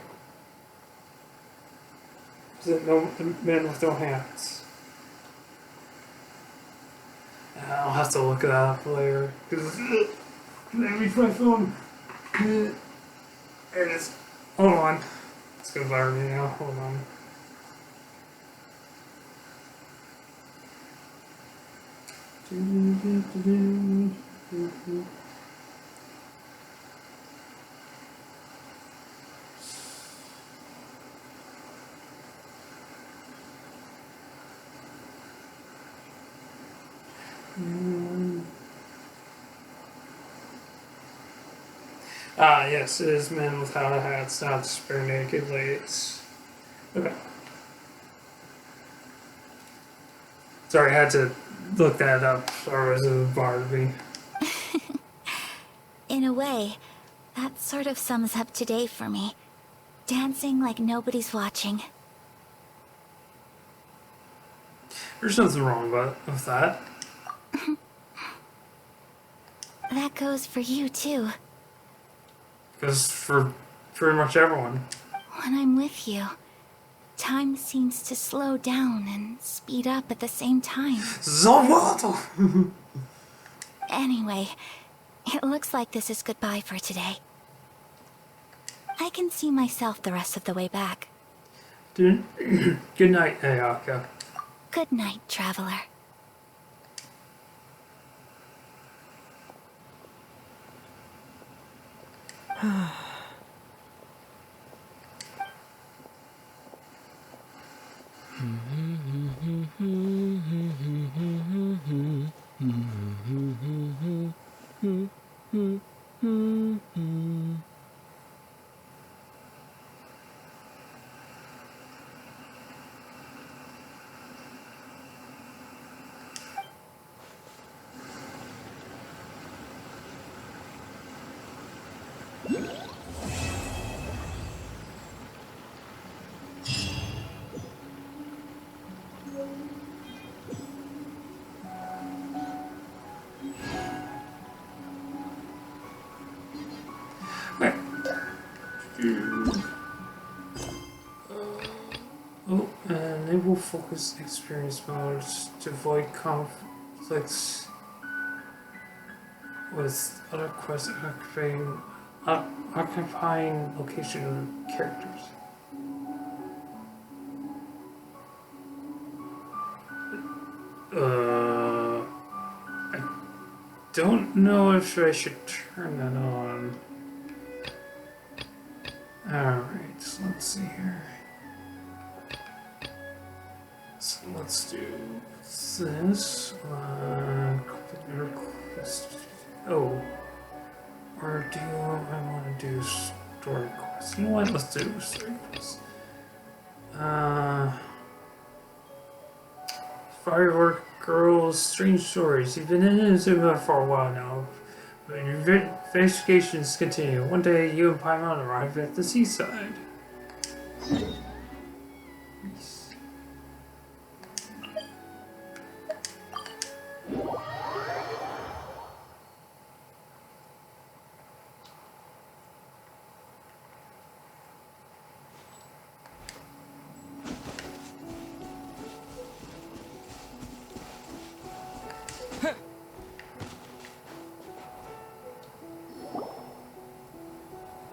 [SPEAKER 1] Is it no men with no hands? I'll have to look it up later. Cause can I reach my phone? There it is. Hold on. It's gonna bother me now. Hold on. Ah, yes, it is men without a hats, not bare naked ladies. Okay. Sorry, I had to look that up, or was it bothered me?
[SPEAKER 2] In a way, that sort of sums up today for me. Dancing like nobody's watching.
[SPEAKER 1] There's nothing wrong with that.
[SPEAKER 2] That goes for you, too.
[SPEAKER 1] Because for pretty much everyone.
[SPEAKER 2] When I'm with you, time seems to slow down and speed up at the same time.
[SPEAKER 1] Zawato!
[SPEAKER 2] Anyway, it looks like this is goodbye for today. I can see myself the rest of the way back.
[SPEAKER 1] Good night, Ayaka.
[SPEAKER 2] Good night, traveler.
[SPEAKER 1] Right. Oh, enable focus experience modes to avoid conflicts with other quests occupying location characters. I don't know if I should turn that on. Alright, so let's see here. So let's do this. Complete request. Oh. Or do I want to do story quests? You know what? Let's do story quests. Firework Girls, Strange Stories. You've been in Inazuma for a while now. But your investigations continue. One day, you and Paimon arrive at the seaside. Nice.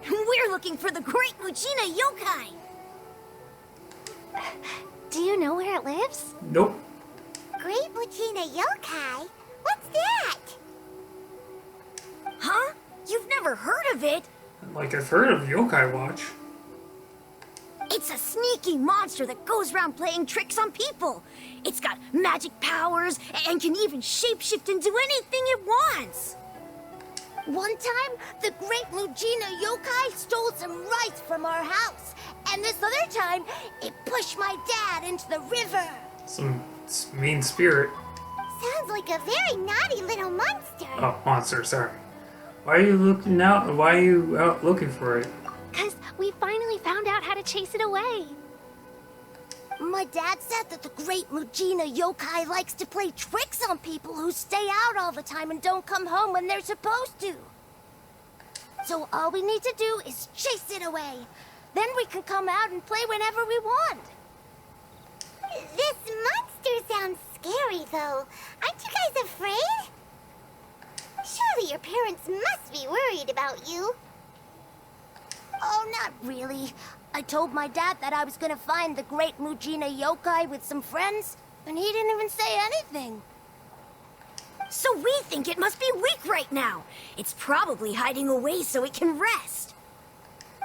[SPEAKER 4] We're looking for the Great Mujina Yokai! Do you know where it lives?
[SPEAKER 1] Nope.
[SPEAKER 4] Great Mujina Yokai? What's that? Huh? You've never heard of it?
[SPEAKER 1] Like, I've heard of Yokai Watch.
[SPEAKER 4] It's a sneaky monster that goes around playing tricks on people. It's got magic powers and can even shapeshift into anything it wants. One time, the Great Mujina Yokai stole some rice from our house. And this other time, it pushed my dad into the river.
[SPEAKER 1] Some mean spirit.
[SPEAKER 4] Sounds like a very naughty little monster.
[SPEAKER 1] Oh, monster, sorry. Why are you out looking for it?
[SPEAKER 4] 'Cause we finally found out how to chase it away. My dad said that the Great Mujina Yokai likes to play tricks on people who stay out all the time and don't come home when they're supposed to. So all we need to do is chase it away. Then we can come out and play whenever we want. This monster sounds scary, though. Aren't you guys afraid? Surely your parents must be worried about you. Oh, not really. I told my dad that I was gonna find the Great Mujina Yokai with some friends, and he didn't even say anything. So we think it must be weak right now. It's probably hiding away so it can rest.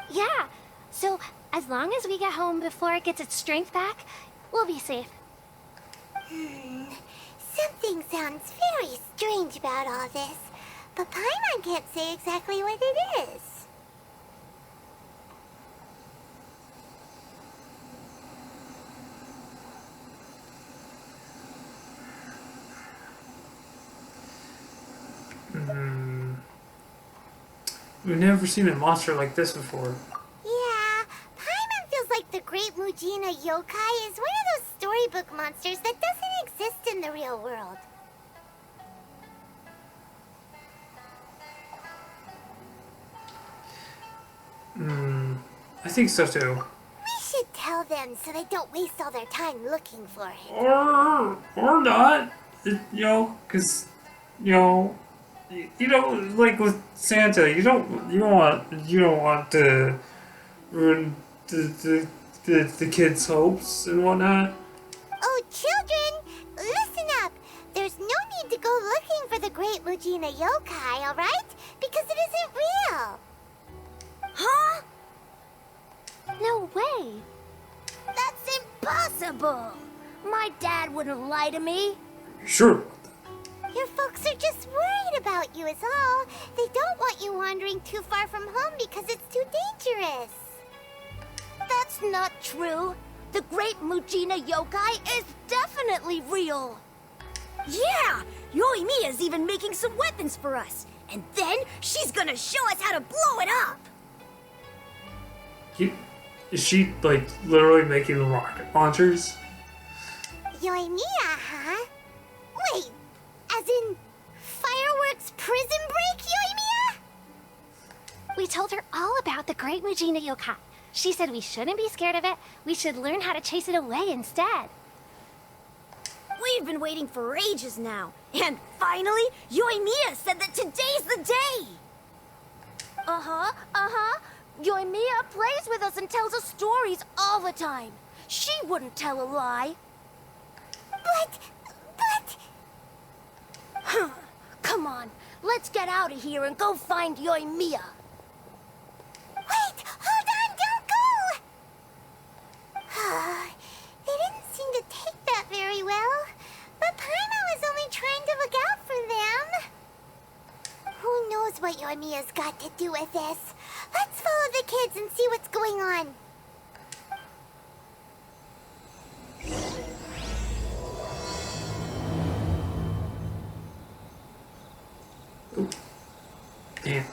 [SPEAKER 9] Yeah, so as long as we get home before it gets its strength back, we'll be safe.
[SPEAKER 4] Something sounds very strange about all this, but Paimon can't say exactly what it is.
[SPEAKER 1] We've never seen a monster like this before.
[SPEAKER 4] Yeah, Paimon feels like the Great Mujina Yokai is one of those storybook monsters that doesn't exist in the real world.
[SPEAKER 1] I think so too.
[SPEAKER 4] We should tell them so they don't waste all their time looking for it.
[SPEAKER 1] Or not. You know, because, you know, like with Santa, you don't want to ruin the kids' hopes and whatnot.
[SPEAKER 4] Oh, children, listen up. There's no need to go looking for the Great Mujina Yokai, alright? Because it isn't real.
[SPEAKER 9] Huh? No way.
[SPEAKER 5] That's impossible! My dad wouldn't lie to me.
[SPEAKER 1] Sure.
[SPEAKER 4] Your folks are just worried about you is all. They don't want you wandering too far from home because it's too dangerous.
[SPEAKER 5] That's not true. The Great Mujina Yokai is definitely real. Yeah! Yoimiya's even making some weapons for us. And then she's gonna show us how to blow it up!
[SPEAKER 1] Is she, like, literally making the rocket launchers?
[SPEAKER 4] Yoimiya, huh? Wait, as in fireworks prison break, Yoimiya?
[SPEAKER 9] We told her all about the Great Mujina Yokai. She said we shouldn't be scared of it. We should learn how to chase it away instead.
[SPEAKER 5] We've been waiting for ages now. And finally, Yoimiya said that today's the day! Uh-huh. Yoimiya plays with us and tells us stories all the time. She wouldn't tell a lie.
[SPEAKER 4] But...
[SPEAKER 5] Come on, let's get out of here and go find Yoimiya.
[SPEAKER 4] Wait, hold on, don't go! They didn't seem to take that very well. But Paimon was only trying to look out for them. Who knows what Yoimiya's got to do with this? Let's follow the kids and see what's going on.
[SPEAKER 1] Damn.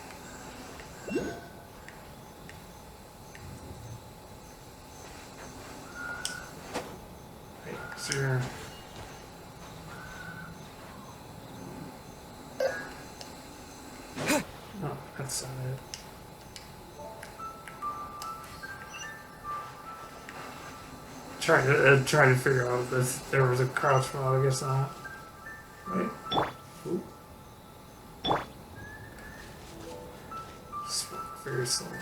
[SPEAKER 1] Right, so you're... Oh, that's not it. Trying to figure out if there was a crouch mode. I guess not. Right? Ooh. Just very slowly.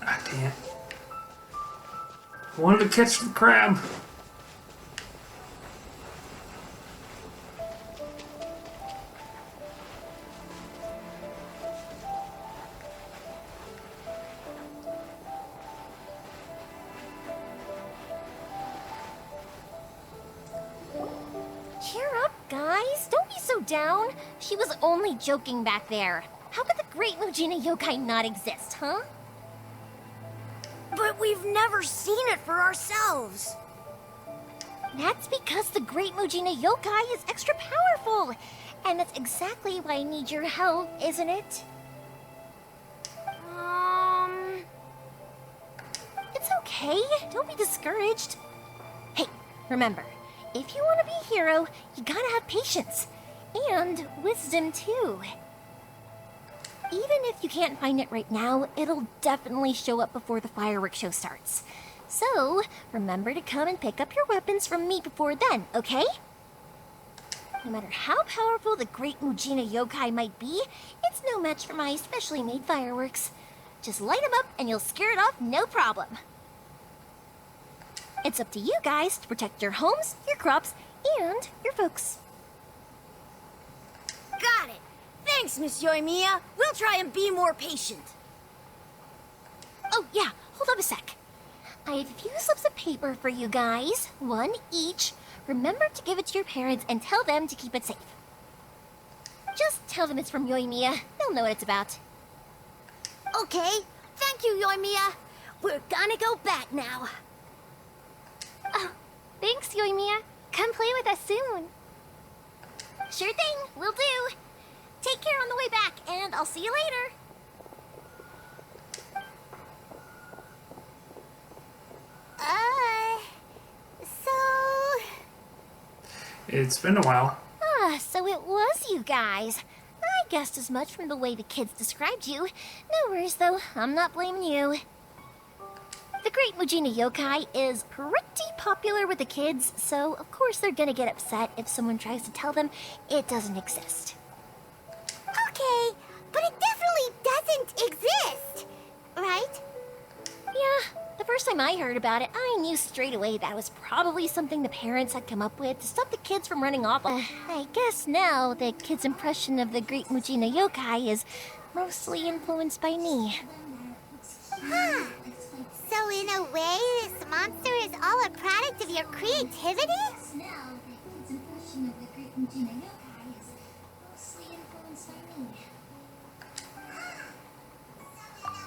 [SPEAKER 1] Ah, damn. I wanted to catch the crab.
[SPEAKER 9] Cheer up, guys. Don't be so down. She was only joking back there. How could the Great Mujina Yokai not exist, huh?
[SPEAKER 5] But we've never seen it for ourselves.
[SPEAKER 9] That's because the Great Mujina Yokai is extra powerful. And that's exactly why I need your help, isn't it? It's okay. Don't be discouraged. Hey, remember, if you want to be a hero, you gotta have patience. And wisdom, too. Even if you can't find it right now, it'll definitely show up before the fireworks show starts. So, remember to come and pick up your weapons from me before then, okay? No matter how powerful the Great Mujina Yokai might be, it's no match for my specially made fireworks. Just light them up and you'll scare it off no problem. It's up to you guys to protect your homes, your crops, and your folks.
[SPEAKER 5] Got it. Thanks, Miss Yoimiya. We'll try and be more patient.
[SPEAKER 9] Oh, yeah, hold on a sec. I have a few slips of paper for you guys, one each. Remember to give it to your parents and tell them to keep it safe. Just tell them it's from Yoimiya. They'll know what it's about.
[SPEAKER 4] Okay, thank you, Yoimiya. We're gonna go back now.
[SPEAKER 9] Oh, thanks, Yoimiya. Come play with us soon. Sure thing, will do. Take care on the way back, and I'll see you later.
[SPEAKER 4] So...
[SPEAKER 1] It's been a while.
[SPEAKER 9] Ah, so it was you guys. I guessed as much from the way the kids described you. No worries, though. I'm not blaming you. The Great Mujina Yokai is pretty popular with the kids, so of course they're gonna get upset if someone tries to tell them it doesn't exist.
[SPEAKER 4] Okay, but it definitely doesn't exist, right?
[SPEAKER 9] Yeah, the first time I heard about it, I knew straight away that was probably something the parents had come up with to stop the kids from running off. I guess now the kids' impression of the Great Mujina Yokai is mostly influenced by me.
[SPEAKER 4] Huh. So in a way, this monster is all a product of your creativity?
[SPEAKER 5] Now, the kid's impression of the Great Mujina Yokai is mostly influenced by me.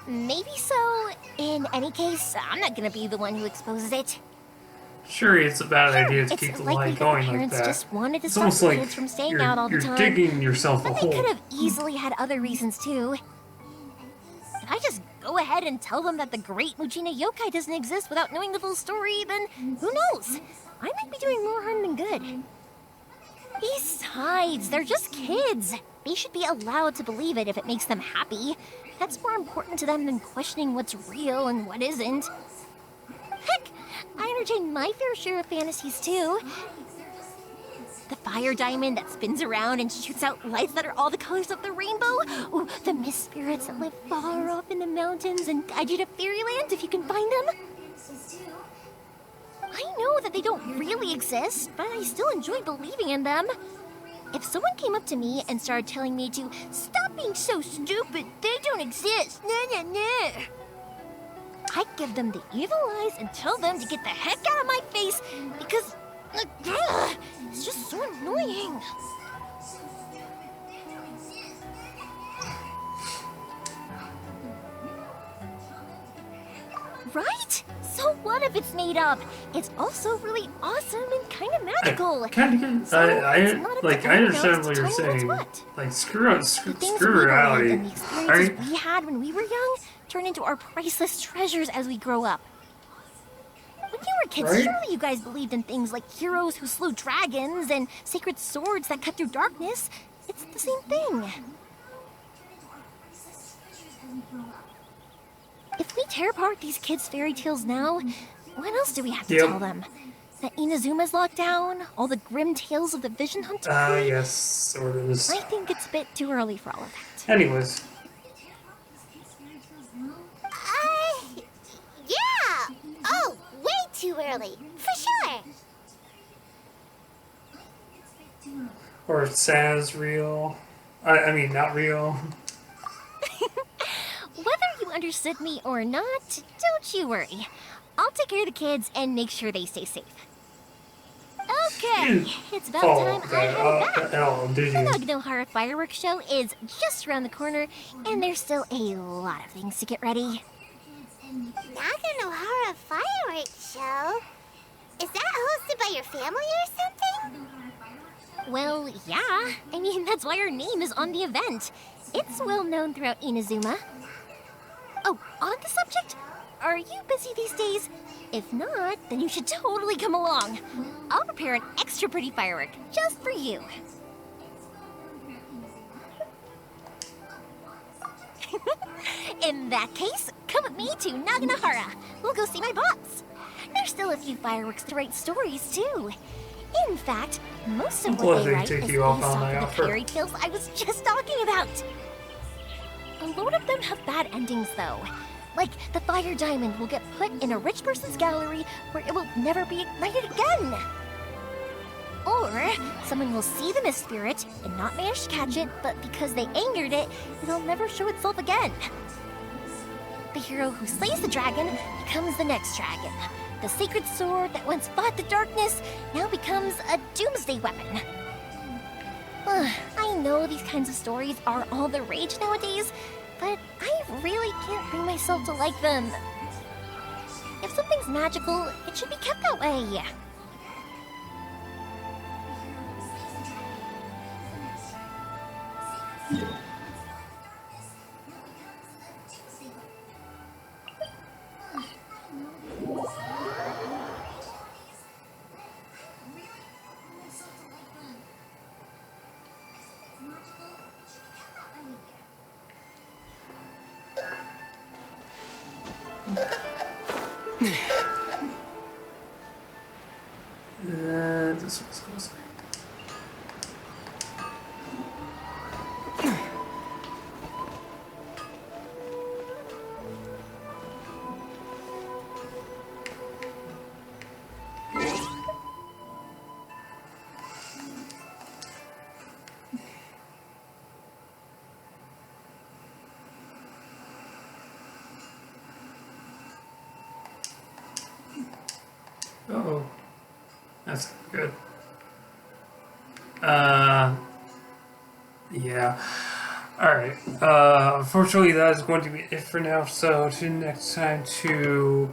[SPEAKER 9] Maybe so. In any case, I'm not gonna be the one who exposes it.
[SPEAKER 1] Sure, it's a bad idea to
[SPEAKER 9] It's
[SPEAKER 1] keep the
[SPEAKER 9] likely
[SPEAKER 1] line
[SPEAKER 9] that
[SPEAKER 1] going
[SPEAKER 9] the
[SPEAKER 1] like
[SPEAKER 9] parents
[SPEAKER 1] that.
[SPEAKER 9] just wanted to
[SPEAKER 1] It's
[SPEAKER 9] stop
[SPEAKER 1] almost
[SPEAKER 9] the
[SPEAKER 1] like
[SPEAKER 9] kids from staying
[SPEAKER 1] you're,
[SPEAKER 9] out all the
[SPEAKER 1] you're
[SPEAKER 9] time.
[SPEAKER 1] digging yourself a
[SPEAKER 9] But they could
[SPEAKER 1] hole.
[SPEAKER 9] have easily had other reasons too. If I just go ahead and tell them that the Great Mujina Yokai doesn't exist without knowing the full story, then who knows? I might be doing more harm than good. Besides, they're just kids. They should be allowed to believe it if it makes them happy. That's more important to them than questioning what's real and what isn't. Heck, I entertain my fair share of fantasies too. The fire diamond that spins around and shoots out lights that are all the colors of the rainbow. Ooh, the mist spirits that live far off in the mountains and guide you to fairyland if you can find them. I know that they don't really exist, but I still enjoy believing in them. If someone came up to me and started telling me to stop being so stupid, they don't exist, I'd give them the evil eyes and tell them to get the heck out of my face because it's just so annoying. Right? So what if it's made up? It's also really awesome and kind of magical.
[SPEAKER 1] Kind of
[SPEAKER 9] So it's not up to
[SPEAKER 1] like I
[SPEAKER 9] anyone else
[SPEAKER 1] understand
[SPEAKER 9] to
[SPEAKER 1] what you're
[SPEAKER 9] tell me
[SPEAKER 1] saying.
[SPEAKER 9] what's what.
[SPEAKER 1] Like screw
[SPEAKER 9] The things
[SPEAKER 1] screw
[SPEAKER 9] we
[SPEAKER 1] reality.
[SPEAKER 9] believed and the experiences
[SPEAKER 1] Alright?
[SPEAKER 9] we had when we were young turn into our priceless treasures as we grow up. When you were kids,
[SPEAKER 1] Right?
[SPEAKER 9] surely you guys believed in things like heroes who slew dragons and sacred swords that cut through darkness. It's the same thing. If we tear apart these kids' fairy tales now, what else do we have to
[SPEAKER 1] Yep.
[SPEAKER 9] tell them? That Inazuma's locked down? All the grim tales of the Vision Hunter?
[SPEAKER 1] Yes, sort of is.
[SPEAKER 9] I think it's a bit too early for all of that.
[SPEAKER 1] Anyways,
[SPEAKER 4] Yeah! Oh, way too early, for sure.
[SPEAKER 1] or Santa's real. I mean, not real.
[SPEAKER 9] Whether you understood me or not, don't you worry. I'll take care of the kids and make sure they stay safe. Okay,
[SPEAKER 1] You
[SPEAKER 9] it's about
[SPEAKER 1] follow
[SPEAKER 9] time I headed back.
[SPEAKER 1] Oh, did
[SPEAKER 9] The
[SPEAKER 1] you?
[SPEAKER 9] Naganohara fireworks show is just around the corner, and there's still a lot of things to get ready.
[SPEAKER 4] Naganohara fireworks show? Is that hosted by your family or something?
[SPEAKER 9] Well, yeah. I mean, that's why our name is on the event. It's well known throughout Inazuma. Oh, on the subject, are you busy these days? If not, then you should totally come along. I'll prepare an extra pretty firework just for you. In that case, come with me to Naganohara. We'll go see my boss. There's still a few fireworks to write stories, too. In fact, most of
[SPEAKER 1] Well,
[SPEAKER 9] what they
[SPEAKER 1] they
[SPEAKER 9] write
[SPEAKER 1] take
[SPEAKER 9] is based
[SPEAKER 1] you off
[SPEAKER 9] off
[SPEAKER 1] on my
[SPEAKER 9] of the
[SPEAKER 1] offer.
[SPEAKER 9] fairy tales I was just talking about. A lot of them have bad endings, though. Like, the fire diamond will get put in a rich person's gallery where it will never be ignited again. Or, someone will see the mist spirit and not manage to catch it, but because they angered it, it'll never show itself again. The hero who slays the dragon becomes the next dragon. The sacred sword that once fought the darkness now becomes a doomsday weapon. I know these kinds of stories are all the rage nowadays, but I really can't bring myself to like them. If something's magical, it should be kept that way.
[SPEAKER 1] This one's close. Oh, that's good. Yeah. Alright. Unfortunately, that is going to be it for now. So, to next time to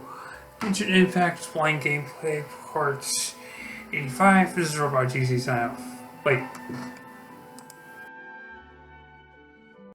[SPEAKER 1] Genshin Impact Flying Gameplay Part 85. This is Robot GC sign off. Wait.